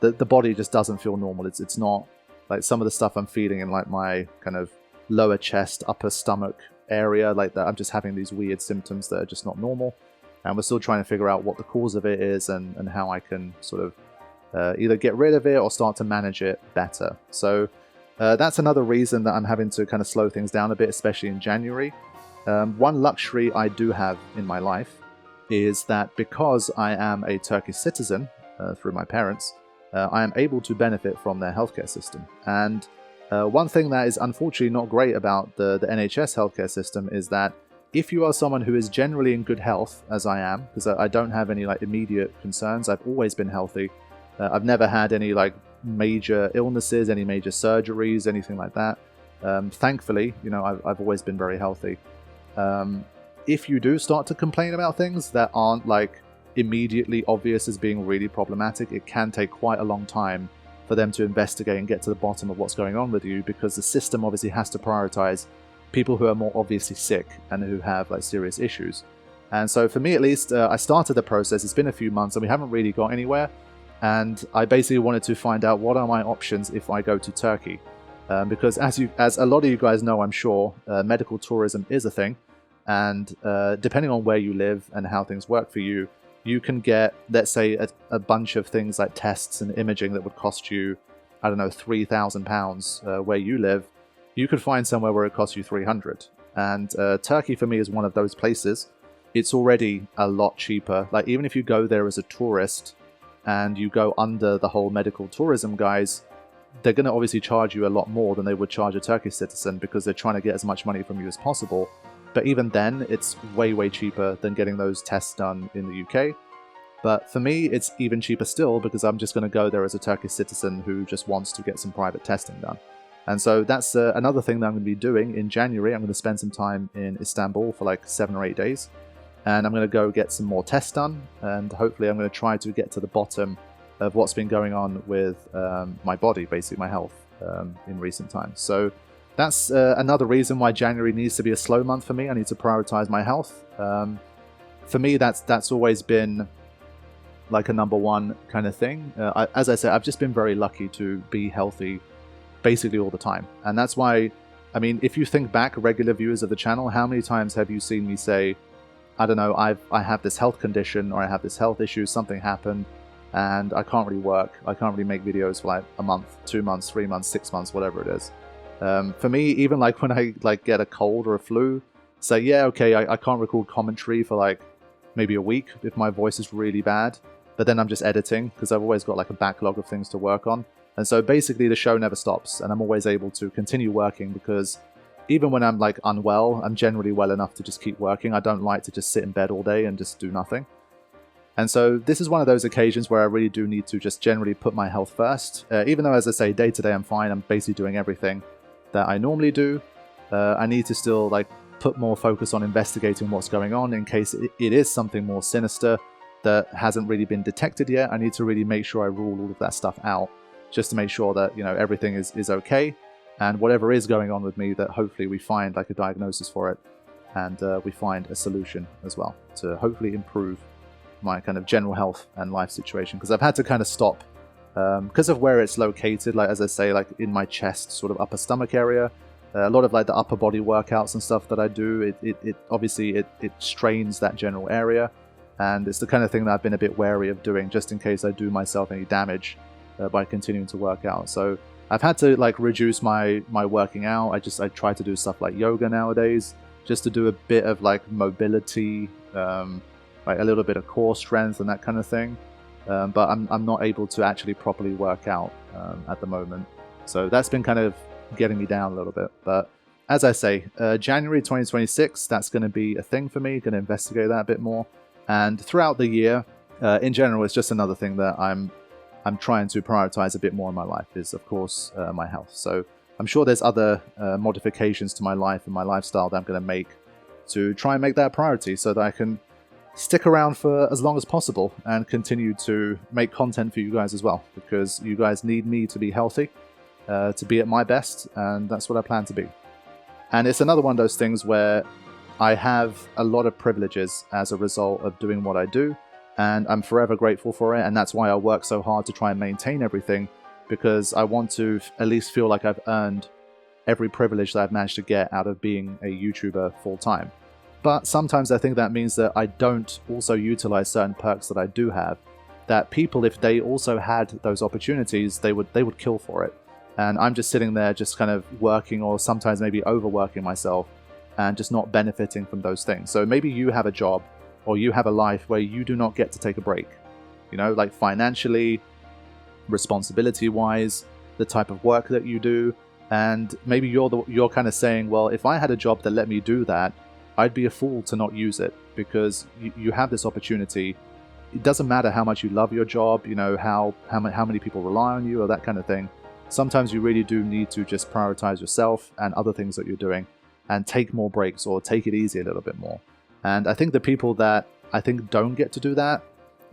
the body just doesn't feel normal. It's not like some of the stuff I'm feeling in like my kind of lower chest, upper stomach area like that. I'm just having these weird symptoms that are just not normal. And we're still trying to figure out what the cause of it is and how I can sort of either get rid of it or start to manage it better. So that's another reason that I'm having to kind of slow things down a bit, especially in January. One luxury I do have in my life is that because I am a Turkish citizen through my parents, I am able to benefit from their healthcare system. And one thing that is unfortunately not great about the NHS healthcare system is that if you are someone who is generally in good health, as I am, because I don't have any like immediate concerns, I've always been healthy. I've never had any like major illnesses, any major surgeries, anything like that. Thankfully, you know, I've always been very healthy. If you do start to complain about things that aren't like immediately obvious as being really problematic, it can take quite a long time for them to investigate and get to the bottom of what's going on with you, because the system obviously has to prioritize people who are more obviously sick and who have like serious issues. And so for me at least, I started the process. It's been a few months and we haven't really got anywhere. And I basically wanted to find out what are my options if I go to Turkey. Because as a lot of you guys know, I'm sure, medical tourism is a thing. And depending on where you live and how things work for you, you can get, let's say, a bunch of things like tests and imaging that would cost you, I don't know, £3,000 where you live. You could find somewhere where it costs you 300. And Turkey for me is one of those places. It's already a lot cheaper. Like even if you go there as a tourist and you go under the whole medical tourism guys, they're going to obviously charge you a lot more than they would charge a Turkish citizen because they're trying to get as much money from you as possible. But even then, it's way, way cheaper than getting those tests done in the UK. But for me, it's even cheaper still because I'm just going to go there as a Turkish citizen who just wants to get some private testing done. And so that's another thing that I'm going to be doing in January. I'm going to spend some time in Istanbul for like 7 or 8 days. And I'm going to go get some more tests done. And hopefully I'm going to try to get to the bottom of what's been going on with my body, basically my health in recent times. So that's another reason why January needs to be a slow month for me. I need to prioritize my health. For me, that's always been like a number one kind of thing. As I said, I've just been very lucky to be healthy basically all the time. And that's why, I mean, if you think back, regular viewers of the channel, how many times have you seen me say, I don't know, I have this health condition or I have this health issue, something happened, and I can't really work. I can't really make videos for like a month, 2 months, 3 months, 6 months, whatever it is. For me, even like when I like get a cold or a flu, say, yeah, okay, I can't record commentary for like maybe a week if my voice is really bad, but then I'm just editing because I've always got like a backlog of things to work on. And so basically the show never stops and I'm always able to continue working because even when I'm like unwell, I'm generally well enough to just keep working. I don't like to just sit in bed all day and just do nothing. And so this is one of those occasions where I really do need to just generally put my health first. Even though, as I say, day to day I'm fine, I'm basically doing everything that I normally do. I need to still like put more focus on investigating what's going on in case it is something more sinister that hasn't really been detected yet. I need to really make sure I rule all of that stuff out, just to make sure that, you know, everything is okay, and whatever is going on with me, that hopefully we find like a diagnosis for it, and we find a solution as well to hopefully improve my kind of general health and life situation. Because I've had to kind of stop because of where it's located, like as I say, like in my chest, sort of upper stomach area. A lot of like the upper body workouts and stuff that I do, it obviously it strains that general area, and it's the kind of thing that I've been a bit wary of doing, just in case I do myself any damage by continuing to work out. So I've had to like reduce my working out. I try to do stuff like yoga nowadays, just to do a bit of like mobility, like a little bit of core strength and that kind of thing. But I'm not able to actually properly work out at the moment. So that's been kind of getting me down a little bit. But as I say, January 2026, that's going to be a thing for me. Going to investigate that a bit more. And throughout the year, in general, it's just another thing that I'm trying to prioritize a bit more in my life, is of course my health. So I'm sure there's other modifications to my life and my lifestyle that I'm going to make to try and make that a priority, so that I can stick around for as long as possible and continue to make content for you guys as well, because you guys need me to be healthy, to be at my best, and that's what I plan to be. And it's another one of those things where I have a lot of privileges as a result of doing what I do, and I'm forever grateful for it, and that's why I work so hard to try and maintain everything, because I want to at least feel like I've earned every privilege that I've managed to get out of being a YouTuber full-time. But sometimes I think that means that I don't also utilize certain perks that I do have, that people, if they also had those opportunities, they would kill for it. And I'm just sitting there just kind of working, or sometimes maybe overworking myself, and just not benefiting from those things. So maybe you have a job, or you have a life where you do not get to take a break, you know, like financially, responsibility wise, the type of work that you do. And maybe you're kind of saying, well, if I had a job that let me do that, I'd be a fool to not use it, because you have this opportunity. It doesn't matter how much you love your job, you know, how many people rely on you, or that kind of thing. Sometimes you really do need to just prioritize yourself and other things that you're doing, and take more breaks, or take it easy a little bit more. And I think the people that I think don't get to do that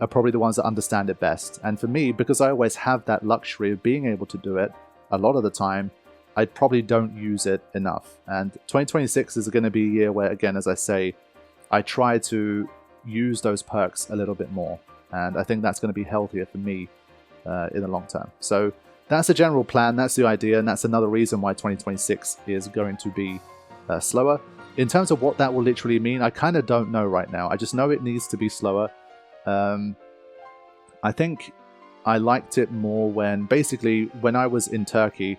are probably the ones that understand it best. And for me, because I always have that luxury of being able to do it a lot of the time, I probably don't use it enough. And 2026 is going to be a year where, again, as I say, I try to use those perks a little bit more. And I think that's going to be healthier for me in the long term. So that's the general plan, that's the idea, and that's another reason why 2026 is going to be slower. In terms of what that will literally mean, I kind of don't know right now. I just know it needs to be slower. I think I liked it more when I was in Turkey,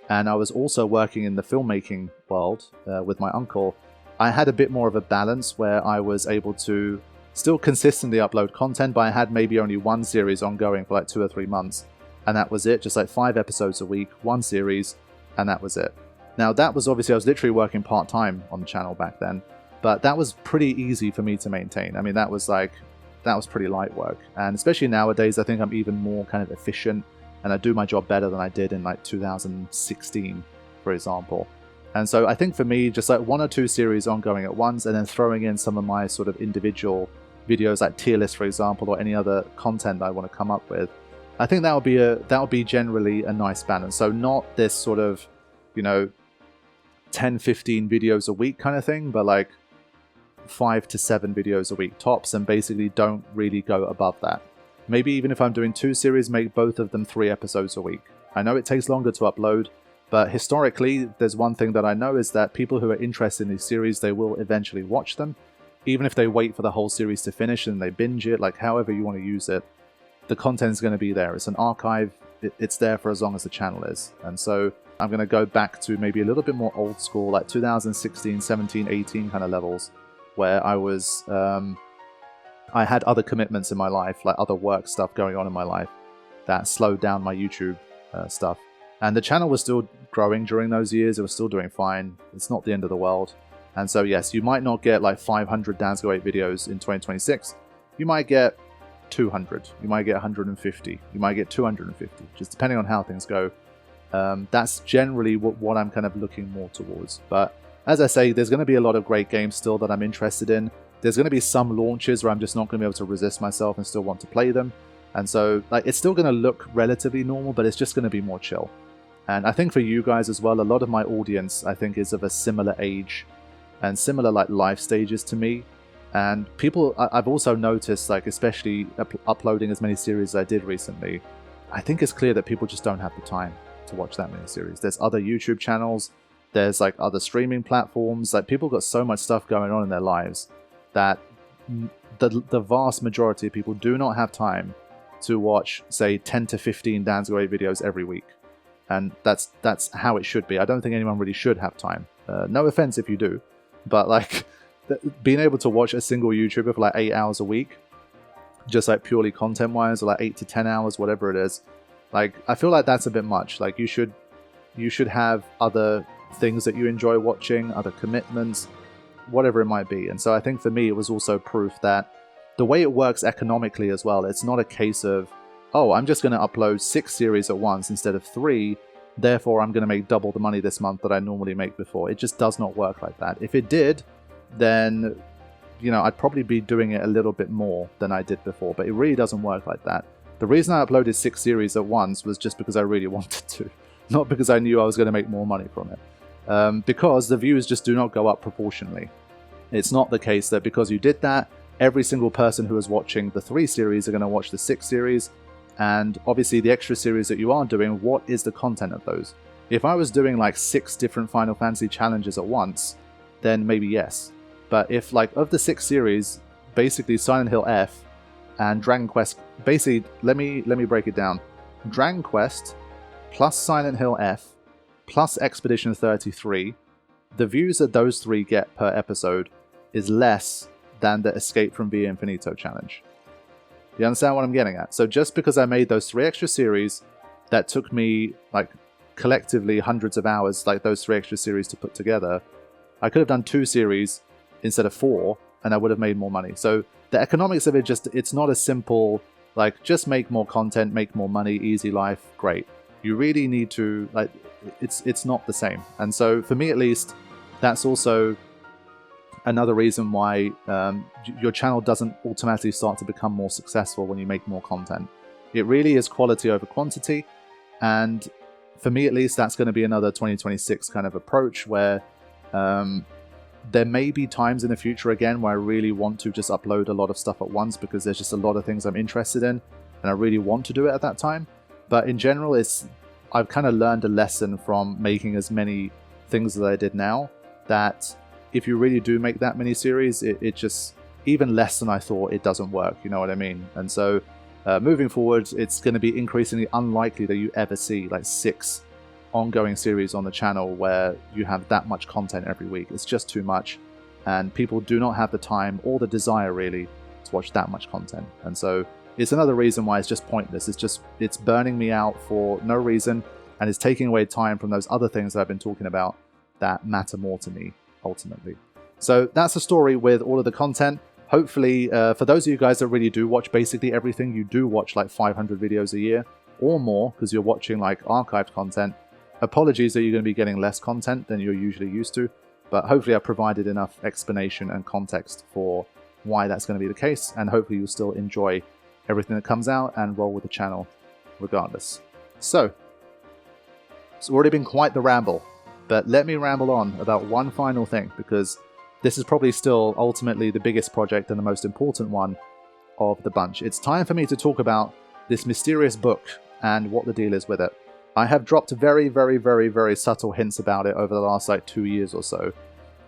and I was also working in the filmmaking world with my uncle. I had a bit more of a balance where I was able to still consistently upload content, but I had maybe only one series ongoing for like 2 or 3 months. And that was it, just like 5 episodes a week, one series, and that was it. Now that was obviously, I was literally working part-time on the channel back then, but that was pretty easy for me to maintain. I mean, that was pretty light work. And especially nowadays, I think I'm even more kind of efficient, and I do my job better than I did in like 2016, for example. And so I think for me, just like 1 or 2 series ongoing at once, and then throwing in some of my sort of individual videos like tier lists, for example, or any other content that I want to come up with, I think that would be generally a nice balance. So not this sort of, you know, 10-15 videos a week kind of thing, but like 5 to 7 videos a week tops, and basically don't really go above that. Maybe even if I'm doing 2 series, make both of them 3 episodes a week. I know it takes longer to upload, but historically, there's one thing that I know is that people who are interested in these series, they will eventually watch them. Even if they wait for the whole series to finish and they binge it, like however you want to use it, the content is going to be there. It's an archive. It's there for as long as the channel is. And so I'm going to go back to maybe a little bit more old school, like 2016, 17, 18 kind of levels, where I was... I had other commitments in my life, like other work stuff going on in my life, that slowed down my YouTube stuff. And the channel was still growing during those years. It was still doing fine. It's not the end of the world. And so yes, you might not get like 500 Dansgo8 videos in 2026. You might get 200. You might get 150. You might get 250, just depending on how things go. That's generally what I'm kind of looking more towards. But as I say, there's going to be a lot of great games still that I'm interested in. there's going to be some launches where I'm just not going to be able to resist myself and still want to play them. And so like it's still going to look relatively normal, but it's just going to be more chill. And I think for you guys as well, a lot of my audience, I think, is of a similar age and similar like life stages to me. And people, I've also noticed, like especially uploading as many series as I did recently, I think it's clear that people just don't have the time to watch that many series. There's other YouTube channels, there's like other streaming platforms, like people got so much stuff going on in their lives that the vast majority of people do not have time to watch, say, 10 to 15 Dan's Great videos every week. And that's how it should be. I don't think anyone really should have time. No offense if you do, but like being able to watch a single YouTuber for like 8 hours a week, just like purely content wise, or like 8 to 10 hours, whatever it is, like I feel like that's a bit much. Like you should have other things that you enjoy watching, other commitments, whatever it might be. And so I think for me it was also proof that the way it works economically as well, it's not a case of, oh, I'm just going to upload 6 series at once instead of 3, therefore I'm going to make double the money this month that I normally make before. It just does not work like that. If it did, then, you know, I'd probably be doing it a little bit more than I did before, but it really doesn't work like that. The reason I uploaded 6 series at once was just because I really wanted to, not because I knew I was going to make more money from it. Because the views just do not go up proportionally. It's not the case that because you did that, every single person who is watching the 3 series are going to watch the 6 series. And obviously the extra series that you are doing, what is the content of those? If I was doing like 6 different Final Fantasy challenges at once, then maybe yes. But if like of the 6 series, basically Silent Hill F and Dragon Quest, basically let me break it down. Dragon Quest plus Silent Hill F plus Expedition 33, the views that those 3 get per episode is less than the Escape from Via Infinito challenge. You understand what I'm getting at? So just because I made those 3 extra series that took me like collectively hundreds of hours, like those 3 extra series to put together, I could have done 2 series instead of 4 and I would have made more money. So the economics of it, just, it's not as simple like just make more content, make more money, easy life, great. You really need to, like, it's not the same. And so for me at least, that's also another reason why your channel doesn't automatically start to become more successful when you make more content. It really is quality over quantity, and for me at least, that's going to be another 2026 kind of approach where there may be times in the future again where I really want to just upload a lot of stuff at once because there's just a lot of things I'm interested in and I really want to do it at that time. But in general, I've kind of learned a lesson from making as many things as I did now, that if you really do make that many series, it just, even less than I thought, it doesn't work, you know what I mean? And so moving forward, it's going to be increasingly unlikely that you ever see like 6 ongoing series on the channel where you have that much content every week. It's just too much, and people do not have the time or the desire really to watch that much content. And so it's another reason why it's just pointless. It's burning me out for no reason, and it's taking away time from those other things that I've been talking about that matter more to me ultimately. So that's the story with all of the content. Hopefully, for those of you guys that really do watch basically everything, you do watch like 500 videos a year or more because you're watching like archived content. Apologies that you're going to be getting less content than you're usually used to, but hopefully I've provided enough explanation and context for why that's going to be the case, and hopefully you'll still enjoy everything that comes out and roll with the channel regardless. So, it's already been quite the ramble, but let me ramble on about one final thing, because this is probably still ultimately the biggest project and the most important one of the bunch. It's time for me to talk about this mysterious book and what the deal is with it. I have dropped very, very, very, very subtle hints about it over the last like 2 years or so.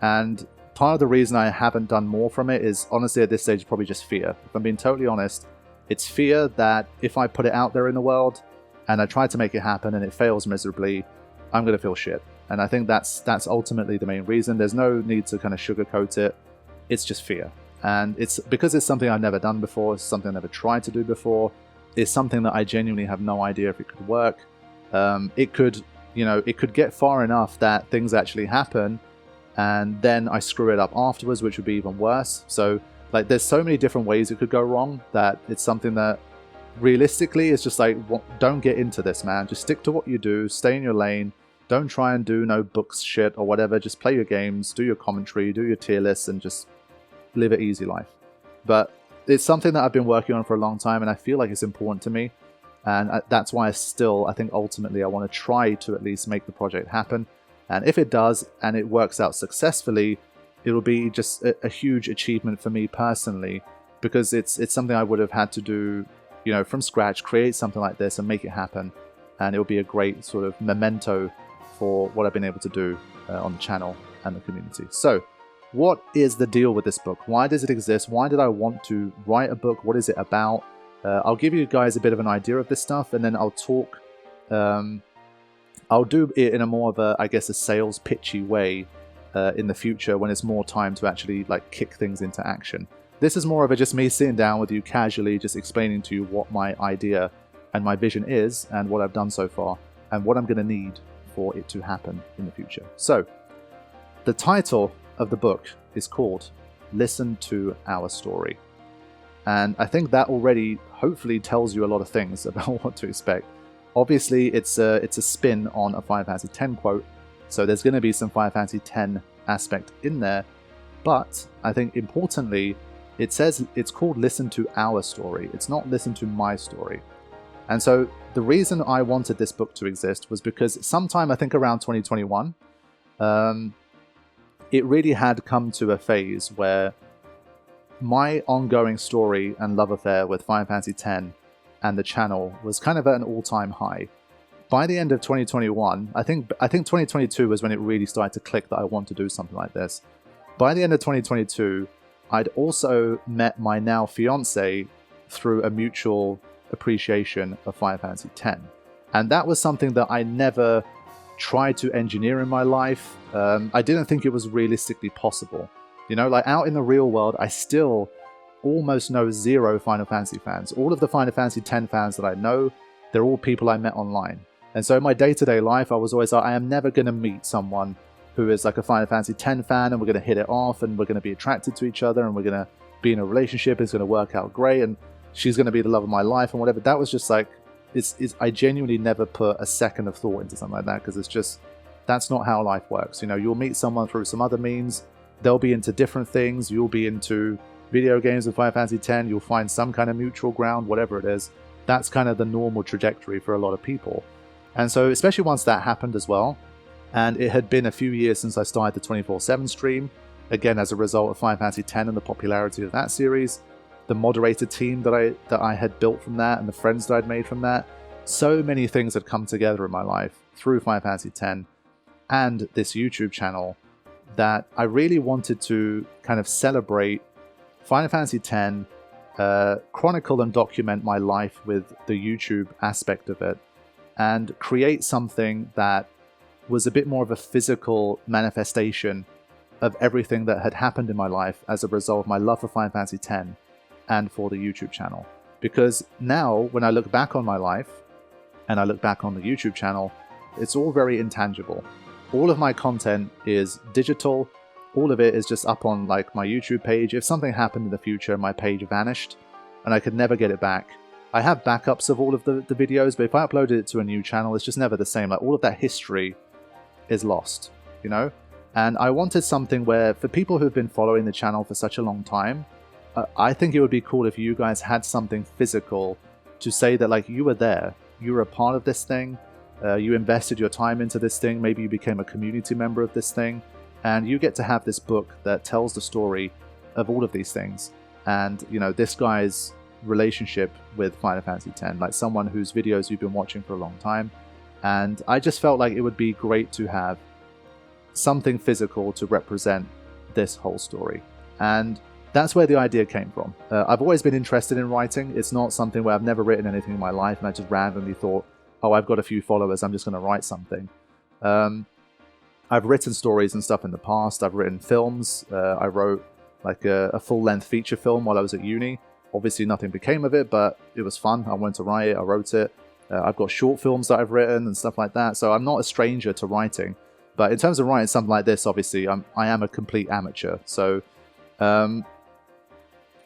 And part of the reason I haven't done more from it is honestly at this stage probably just fear. If I'm being totally honest, it's fear that if I put it out there in the world and I try to make it happen and it fails miserably, I'm going to feel shit. And I think that's ultimately the main reason. There's no need to kind of sugarcoat it. It's just fear. And it's because it's something I've never done before. It's something I've never tried to do before. It's something that I genuinely have no idea if it could work. It could, you know, it could get far enough that things actually happen and then I screw it up afterwards, which would be even worse. So like there's so many different ways it could go wrong that it's something that realistically is just like, don't get into this, man. Just stick to what you do, stay in your lane. Don't try and do no books shit or whatever. Just play your games, do your commentary, do your tier lists, and just live an easy life. But it's something that I've been working on for a long time, and I feel like it's important to me. And that's why I think ultimately I want to try to at least make the project happen. And if it does, and it works out successfully, it'll be just a huge achievement for me personally, because it's something I would have had to do, you know, from scratch, create something like this and make it happen. And it'll be a great sort of memento for what I've been able to do on the channel and the community. So, what is the deal with this book? Why does it exist? Why did I want to write a book? What is it about? I'll give you guys a bit of an idea of this stuff, and then I'll talk. I'll do it in a more of a, I guess, a sales pitchy way in the future when it's more time to actually like kick things into action. This is more of a just me sitting down with you casually, just explaining to you what my idea and my vision is, and what I've done so far, and what I'm going to need for it to happen in the future. So, the title of the book is called Listen to Our Story. And I think that already hopefully tells you a lot of things about what to expect. Obviously, it's a spin on a Final Fantasy X quote, so there's going to be some Final Fantasy X aspect in there. But I think importantly, it says it's called Listen to Our Story. It's not Listen to My Story. And so the reason I wanted this book to exist was because sometime, I think around 2021, it really had come to a phase where my ongoing story and love affair with Final Fantasy X and the channel was kind of at an all-time high. By the end of 2021, I think 2022 was when it really started to click that I want to do something like this. By the end of 2022, I'd also met my now fiance through a mutual appreciation of Final Fantasy X. And that was something that I never tried to engineer in my life. I didn't think it was realistically possible. You know, like out in the real world, I still almost know zero Final Fantasy fans. All of the Final Fantasy X fans that I know, they're all people I met online. And so in my day-to-day life, I was always like, I am never going to meet someone who is like a Final Fantasy X fan, and we're going to hit it off, and we're going to be attracted to each other, and we're going to be in a relationship, it's going to work out great, and she's going to be the love of my life, and whatever. That was just like, I genuinely never put a second of thought into something like that, because it's just, that's not how life works. You know, you'll meet someone through some other means, they'll be into different things, you'll be into video games with Final Fantasy X, you'll find some kind of mutual ground, whatever it is. That's kind of the normal trajectory for a lot of people. And so, especially once that happened as well, and it had been a few years since I started the 24/7 stream, again as a result of Final Fantasy X and the popularity of that series, the moderator team that I had built from that, and the friends that I'd made from that, so many things had come together in my life through Final Fantasy X and this YouTube channel that I really wanted to kind of celebrate Final Fantasy X, chronicle and document my life with the YouTube aspect of it, and create something that was a bit more of a physical manifestation of everything that had happened in my life as a result of my love for Final Fantasy X and for the YouTube channel. Because now, when I look back on my life, and I look back on the YouTube channel, it's all very intangible. All of my content is digital, all of it is just up on like my YouTube page. If something happened in the future, my page vanished, and I could never get it back. I have backups of all of the videos, but if I uploaded it to a new channel, it's just never the same. Like all of that history is lost, you know? And I wanted something where, for people who've been following the channel for such a long time, I think it would be cool if you guys had something physical to say that like you were there, you were a part of this thing, you invested your time into this thing, maybe you became a community member of this thing, and you get to have this book that tells the story of all of these things. And, you know, this guy's relationship with Final Fantasy X, like someone whose videos you've been watching for a long time. And I just felt like it would be great to have something physical to represent this whole story. And that's where the idea came from. I've always been interested in writing. It's not something where I've never written anything in my life and I just randomly thought, oh, I've got a few followers, I'm just going to write something. I've written stories and stuff in the past. I've written films. I wrote like a full-length feature film while I was at uni. Obviously nothing became of it, but it was fun. I wanted to write it, I wrote it. I've got short films that I've written and stuff like that, so I'm not a stranger to writing. But in terms of writing something like this, obviously, I am a complete amateur. So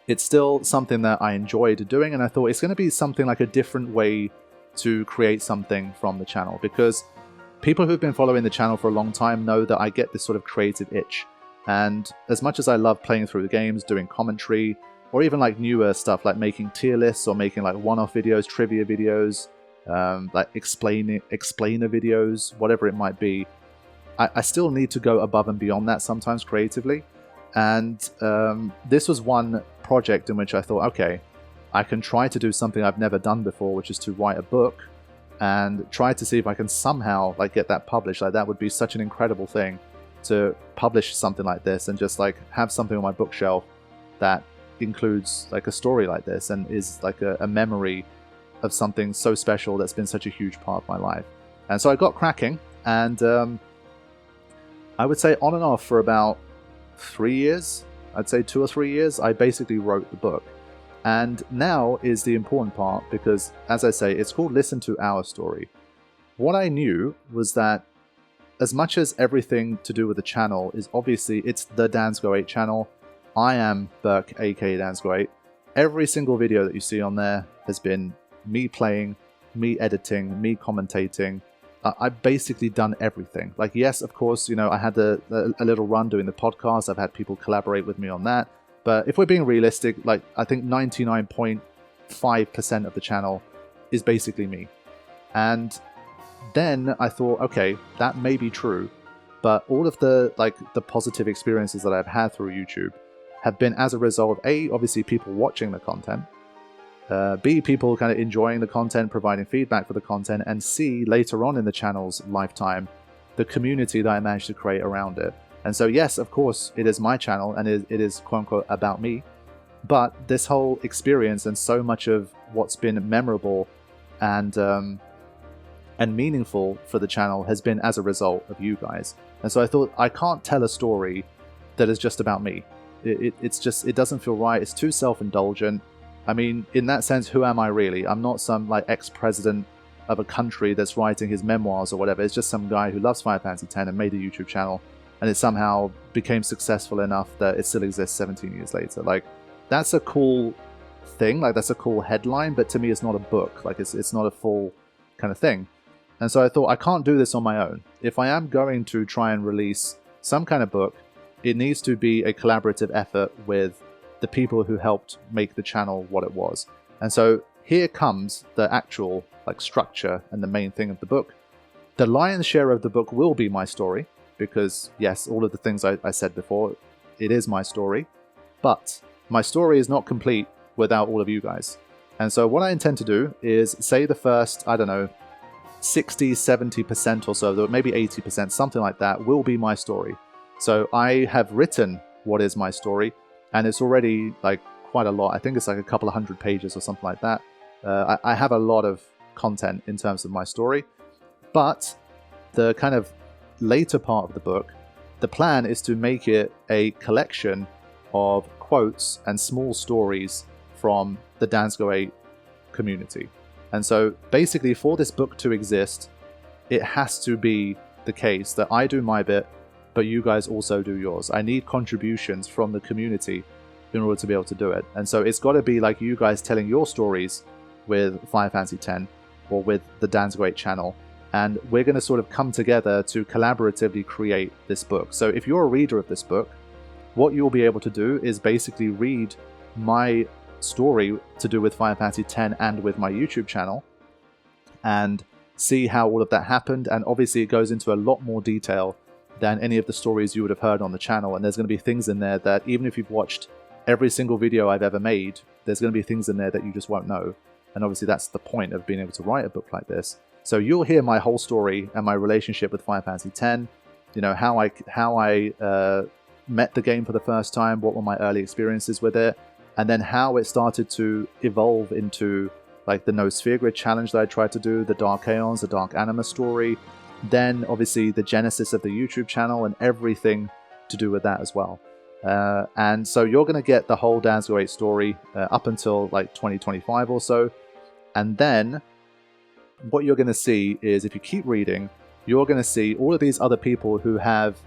it's still something that I enjoyed doing, and I thought it's going to be something like a different way to create something from the channel. Because people who've been following the channel for a long time know that I get this sort of creative itch. And as much as I love playing through the games, doing commentary, or even like newer stuff like making tier lists or making like one-off videos, trivia videos, like explainer videos, whatever it might be, I still need to go above and beyond that sometimes creatively. And this was one project in which I thought, okay, I can try to do something I've never done before, which is to write a book and try to see if I can somehow like get that published. Like that would be such an incredible thing to publish something like this and just like have something on my bookshelf that includes like a story like this and is like a memory of something so special that's been such a huge part of my life. And so I got cracking, and I would say on and off for about 3 years, I'd say 2 or 3 years, I basically wrote the book. And now is the important part, because as I say, it's called Listen to Our Story. What I knew was that as much as everything to do with the channel is obviously, it's the Dansgo8 channel, I am Burke, aka Dansgo8. Every single video that you see on there has been me playing, me editing, me commentating. I've basically done everything. Like, yes, of course, you know, I had a little run doing the podcast. I've had people collaborate with me on that. But if we're being realistic, like, I think 99.5% of the channel is basically me. And then I thought, okay, that may be true, but all of the positive experiences that I've had through YouTube have been as a result of A, obviously people watching the content, B, people kind of enjoying the content, providing feedback for the content, and C, later on in the channel's lifetime, the community that I managed to create around it. And so yes, of course, it is my channel and it is quote-unquote about me, but this whole experience and so much of what's been memorable and meaningful for the channel has been as a result of you guys. And so I thought, I can't tell a story that is just about me. It doesn't feel right. It's too self-indulgent. I mean, in that sense, who am I really? I'm not some like ex-president of a country that's writing his memoirs or whatever. It's just some guy who loves Final Fantasy X and made a YouTube channel, and it somehow became successful enough that it still exists 17 years later. Like, that's a cool thing. Like, that's a cool headline, but to me, it's not a book. Like, it's not a full kind of thing. And so I thought, I can't do this on my own. If I am going to try and release some kind of book, it needs to be a collaborative effort with the people who helped make the channel what it was. And so here comes the actual like structure and the main thing of the book. The lion's share of the book will be my story, because yes, all of the things I said before, it is my story, but my story is not complete without all of you guys. And so what I intend to do is say the first, I don't know, 60, 70% or so, maybe 80%, something like that, will be my story. So I have written what is my story, and it's already like quite a lot. I think it's like a couple of 100 pages or something like that. I have a lot of content in terms of my story, but the kind of later part of the book, the plan is to make it a collection of quotes and small stories from the Dansgo8 community. And so basically, for this book to exist, it has to be the case that I do my bit, but you guys also do yours. I need contributions from the community in order to be able to do it. And so it's got to be like you guys telling your stories with Final Fantasy X or with the Dansgo8 channel. And we're going to sort of come together to collaboratively create this book. So if you're a reader of this book, what you'll be able to do is basically read my story to do with Final Fantasy X and with my YouTube channel and see how all of that happened. And obviously it goes into a lot more detail than any of the stories you would have heard on the channel. And there's going to be things in there that even if you've watched every single video I've ever made, there's going to be things in there that you just won't know. And obviously that's the point of being able to write a book like this. So you'll hear my whole story and my relationship with Final Fantasy X, you know, how I met the game for the first time, what were my early experiences with it, and then how it started to evolve into like the No Sphere Grid challenge that I tried to do, the Dark Aeons, the Dark Anima story, then obviously the genesis of the YouTube channel and everything to do with that as well. And so you're going to get the whole Dansgo8 story up until like 2025 or so. And then what you're going to see is, if you keep reading, you're going to see all of these other people who have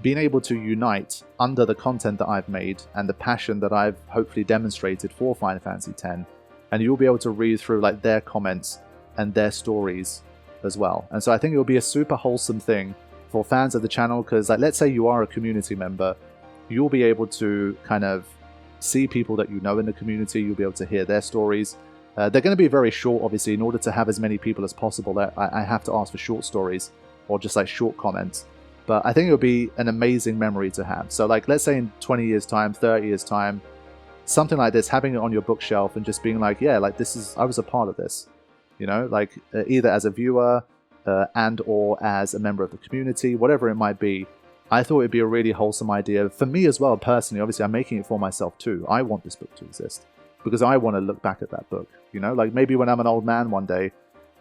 been able to unite under the content that I've made and the passion that I've hopefully demonstrated for Final Fantasy X. And you'll be able to read through like their comments and their stories as well. And so I think it will be a super wholesome thing for fans of the channel, because like, let's say you are a community member you'll be able to kind of see people that you know in the community. You'll be able to hear their stories. They're going to be very short, obviously. In order to have as many people as possible, I have to ask for short stories or just like short comments. But I think it would be an amazing memory to have. So like, let's say in 20 years time, 30 years time, something like this, having it on your bookshelf and just being like, yeah, like I was a part of this, you know, like either as a viewer and or as a member of the community, whatever it might be. I thought it'd be a really wholesome idea for me as well, personally. Obviously, I'm making it for myself too. I want this book to exist because I want to look back at that book, you know, like maybe when I'm an old man one day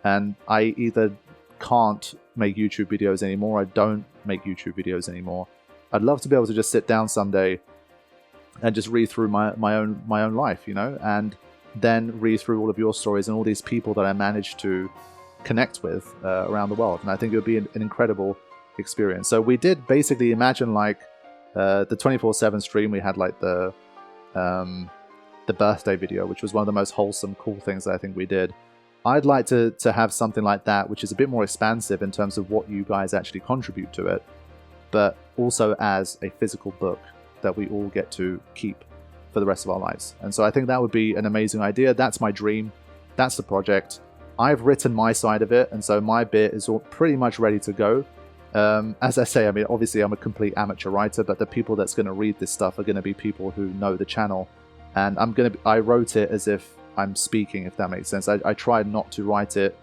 and I either can't make YouTube videos anymore, I don't make YouTube videos anymore. I'd love to be able to just sit down someday and just read through my own life, you know, and then read through all of your stories and all these people that I managed to connect with around the world. And I think it would be an incredible experience. So we did basically imagine like the 24/7 stream. We had like the birthday video, which was one of the most wholesome, cool things that I think we did. I'd like to have something like that, which is a bit more expansive in terms of what you guys actually contribute to it, but also as a physical book that we all get to keep for the rest of our lives. And so I think that would be an amazing idea. That's my dream. That's the project. I've written my side of it, and so my bit is all pretty much ready to go. As I say, I mean, obviously I'm a complete amateur writer, but the people that's going to read this stuff are going to be people who know the channel. And I wrote it as if I'm speaking, if that makes sense. I tried not to write it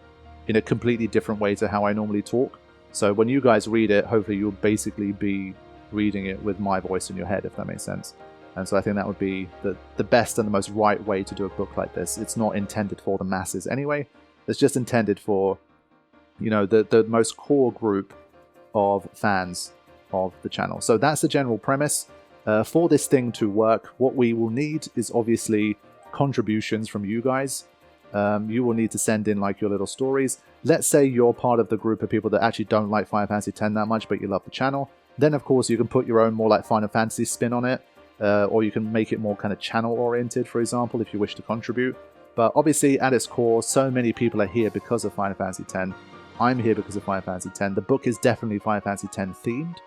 in a completely different way to how I normally talk. So when you guys read it, hopefully you'll basically be reading it with my voice in your head, if that makes sense. And so I think that would be the best and the most right way to do a book like this. It's not intended for the masses anyway. It's just intended for, you know, the most core group of fans of the channel. So that's the general premise. For this thing to work, what we will need is obviously contributions from you guys. You will need to send in like your little stories. Let's say you're part of the group of people that actually don't like Final Fantasy X that much, but you love the channel. Then of course you can put your own more like Final Fantasy spin on it, or you can make it more kind of channel oriented, for example, if you wish to contribute. But obviously at its core, so many people are here because of Final Fantasy X. I'm here because of Final Fantasy X. The book is definitely Final Fantasy X themed,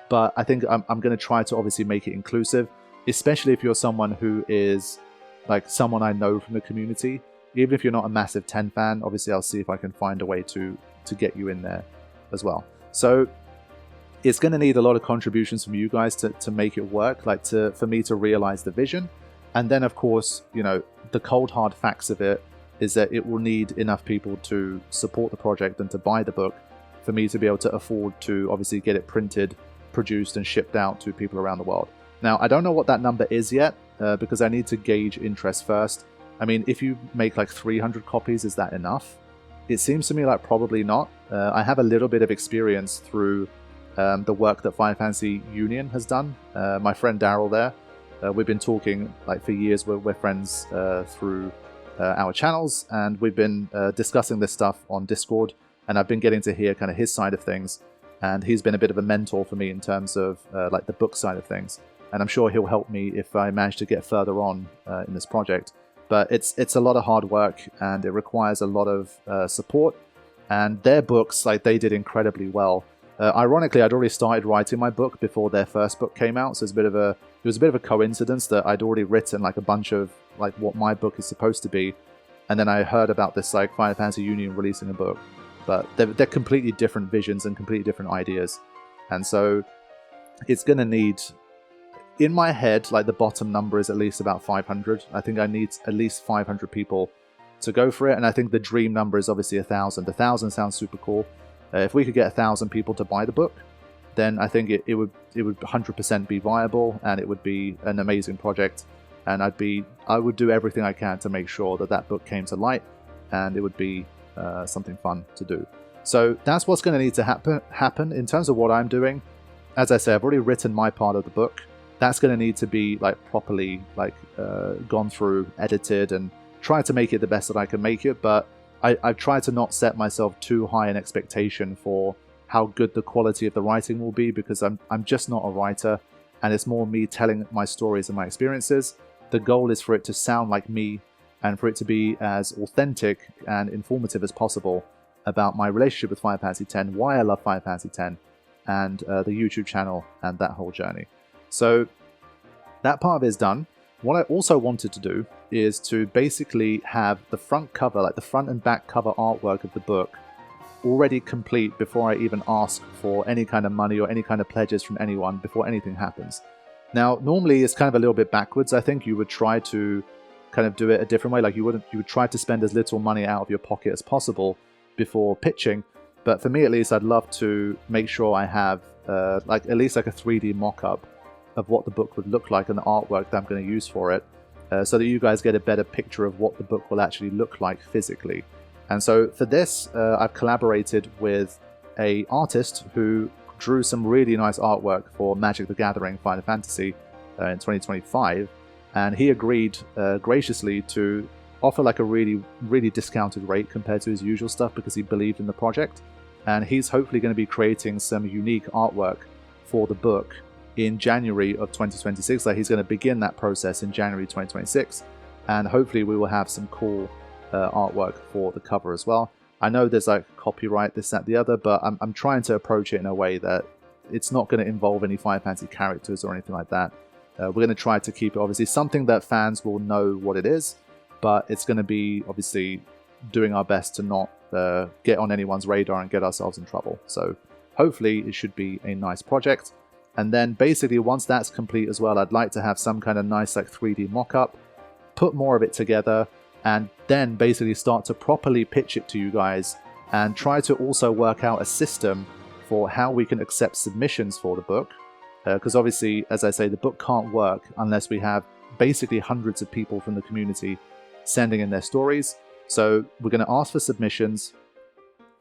but I think I'm going to try to obviously make it inclusive, especially if you're someone who is like someone I know from the community. Even if you're not a massive 10 fan, obviously I'll see if I can find a way to get you in there as well. So it's going to need a lot of contributions from you guys to make it work, like for me to realize the vision. And then of course, you know, the cold hard facts of it is that it will need enough people to support the project and to buy the book for me to be able to afford to obviously get it printed, produced and shipped out to people around the world. Now, I don't know what that number is yet because I need to gauge interest first. I mean, if you make like 300 copies, is that enough? It seems to me like probably not. I have a little bit of experience through the work that Final Fantasy Union has done. My friend Daryl there, we've been talking like for years. We're friends through our channels, and we've been discussing this stuff on Discord, and I've been getting to hear kind of his side of things, and he's been a bit of a mentor for me in terms of like the book side of things, and I'm sure he'll help me if I manage to get further on in this project. But it's a lot of hard work, and it requires a lot of support, and their books, like, they did incredibly well. Ironically, I'd already started writing my book before their first book came out, so it was a bit of a coincidence that I'd already written like a bunch of like what my book is supposed to be, and then I heard about this like Final Fantasy Union releasing a book, but they're completely different visions and completely different ideas, and so it's going to need, in my head, like the bottom number is at least about 500. I think I need at least 500 people to go for it, and I think the dream number is obviously 1,000. 1,000 sounds super cool. If we could get 1,000 people to buy the book, then I think it would 100% be viable, and it would be an amazing project. And I would do everything I can to make sure that that book came to light, and it would be something fun to do. So that's what's going to need to happen in terms of what I'm doing. As I say, I've already written my part of the book. That's going to need to be like properly like gone through, edited, and try to make it the best that I can make it. But I've tried to not set myself too high an expectation for how good the quality of the writing will be, because I'm just not a writer, and it's more me telling my stories and my experiences. The goal is for it to sound like me, and for it to be as authentic and informative as possible about my relationship with Final Fantasy X, why I love Final Fantasy X, and the YouTube channel and that whole journey. So that part of it is done. What I also wanted to do is to basically have the front cover, like the front and back cover artwork of the book, already complete before I even ask for any kind of money or any kind of pledges from anyone before anything happens. Now, normally it's kind of a little bit backwards. I think you would try to kind of do it a different way. Like you would try to spend as little money out of your pocket as possible before pitching. But for me, at least, I'd love to make sure I have like at least like a 3D mock-up of what the book would look like and the artwork that I'm going to use for it, so that you guys get a better picture of what the book will actually look like physically. And so for this, I've collaborated with an artist who drew some really nice artwork for Magic the Gathering Final Fantasy in 2025, and he agreed graciously to offer like a really discounted rate compared to his usual stuff because he believed in the project, and he's hopefully going to be creating some unique artwork for the book in January of 2026. Like he's going to begin that process in January 2026, and hopefully we will have some cool artwork for the cover as well. I know there's like copyright, this, that, the other, but I'm trying to approach it in a way that it's not going to involve any Final Fantasy characters or anything like that. We're going to try to keep it obviously something that fans will know what it is, but it's going to be obviously doing our best to not get on anyone's radar and get ourselves in trouble. So hopefully it should be a nice project. And then basically once that's complete as well, I'd like to have some kind of nice like 3D mock-up, put more of it together, and then basically start to properly pitch it to you guys and try to also work out a system for how we can accept submissions for the book. Because obviously, as I say, the book can't work unless we have basically hundreds of people from the community sending in their stories. So we're going to ask for submissions.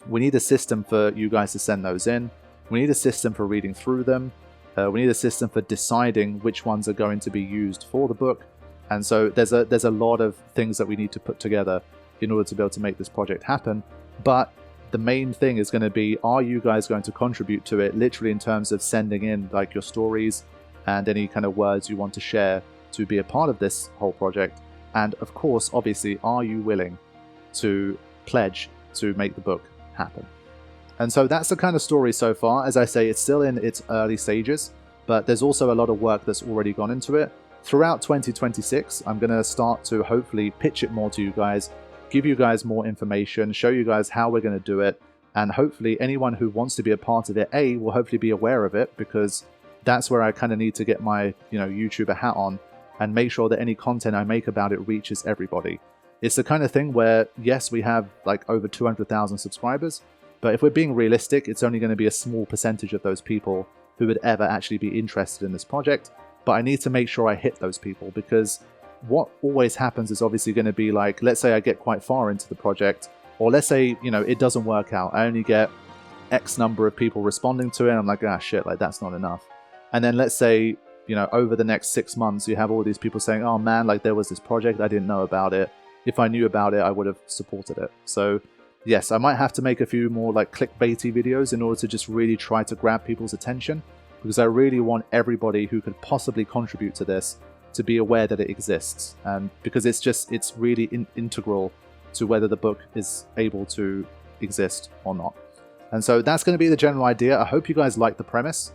We need a system for you guys to send those in. We need a system for reading through them. We need a system for deciding which ones are going to be used for the book. And so there's a lot of things that we need to put together in order to be able to make this project happen. But the main thing is going to be, are you guys going to contribute to it, literally in terms of sending in like your stories and any kind of words you want to share to be a part of this whole project? And of course, obviously, are you willing to pledge to make the book happen? And so that's the kind of story so far. As I say, it's still in its early stages, but there's also a lot of work that's already gone into it. Throughout 2026, I'm going to start to hopefully pitch it more to you guys, give you guys more information, show you guys how we're going to do it, and hopefully anyone who wants to be a part of it, will hopefully be aware of it, because that's where I kind of need to get my, YouTuber hat on and make sure that any content I make about it reaches everybody. It's the kind of thing where, yes, we have like over 200,000 subscribers, but if we're being realistic, it's only going to be a small percentage of those people who would ever actually be interested in this project. But I need to make sure I hit those people, because what always happens is obviously going to be like, let's say I get quite far into the project, or let's say, it doesn't work out. I only get X number of people responding to it, and I'm like, shit, like that's not enough. And then let's say, over the next 6 months, you have all these people saying, oh man, like there was this project, I didn't know about it. If I knew about it, I would have supported it. So yes, I might have to make a few more like clickbaity videos in order to just really try to grab people's attention, because I really want everybody who could possibly contribute to this to be aware that it exists, and because it's really integral to whether the book is able to exist or not. And so that's going to be the general idea. I hope you guys like the premise.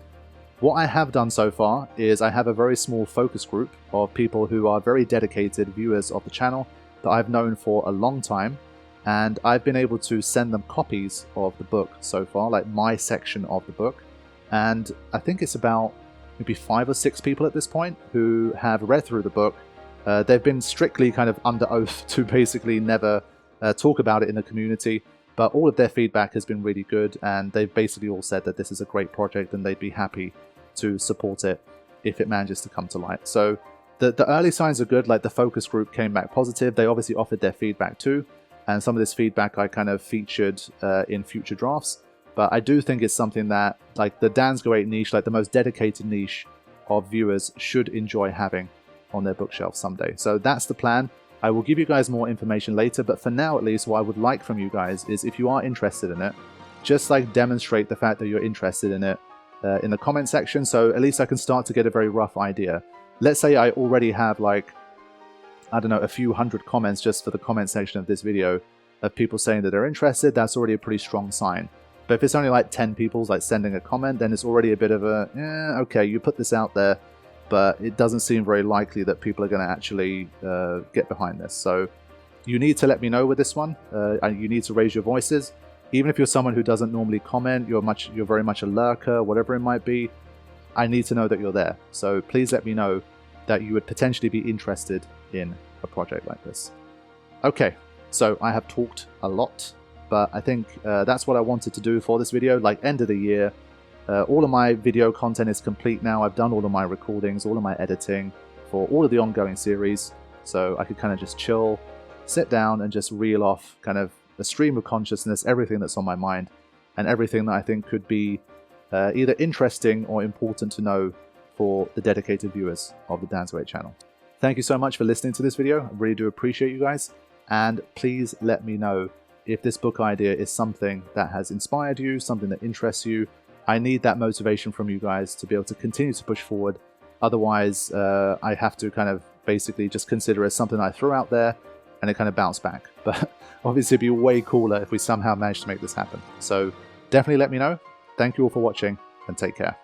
What I have done so far is I have a very small focus group of people who are very dedicated viewers of the channel that I've known for a long time, and I've been able to send them copies of the book so far, like my section of the book. And I think it's about maybe 5 or 6 people at this point who have read through the book. They've been strictly kind of under oath to basically never talk about it in the community, but all of their feedback has been really good, and they've basically all said that this is a great project and they'd be happy to support it if it manages to come to light. So the early signs are good. Like the focus group came back positive. They obviously offered their feedback too, and some of this feedback I kind of featured in future drafts. But I do think it's something that, like the Dansgo 8 niche, like the most dedicated niche of viewers, should enjoy having on their bookshelf someday. So that's the plan. I will give you guys more information later, but for now at least, what I would like from you guys is, if you are interested in it, just like demonstrate the fact that you're interested in it in the comment section, so at least I can start to get a very rough idea. Let's say I already have like, I don't know, a few hundred comments just for the comment section of this video of people saying that they're interested. That's already a pretty strong sign. But if it's only like 10 people like sending a comment, then it's already a bit of a, okay, you put this out there, but it doesn't seem very likely that people are going to actually get behind this. So you need to let me know with this one, and you need to raise your voices. Even if you're someone who doesn't normally comment, you're very much a lurker, whatever it might be, I need to know that you're there. So please let me know that you would potentially be interested in a project like this. Okay, so I have talked a lot, but I think that's what I wanted to do for this video, like end of the year. All of my video content is complete now. I've done all of my recordings, all of my editing for all of the ongoing series, so I could kind of just chill, sit down and just reel off kind of a stream of consciousness, everything that's on my mind, and everything that I think could be either interesting or important to know for the dedicated viewers of the Dan's Weight channel. Thank you so much for listening to this video. I really do appreciate you guys, and please let me know if this book idea is something that has inspired you, something that interests you. I need that motivation from you guys to be able to continue to push forward. Otherwise, I have to kind of basically just consider it as something I throw out there and it kind of bounced back. But obviously it'd be way cooler if we somehow managed to make this happen. So definitely let me know. Thank you all for watching, and take care.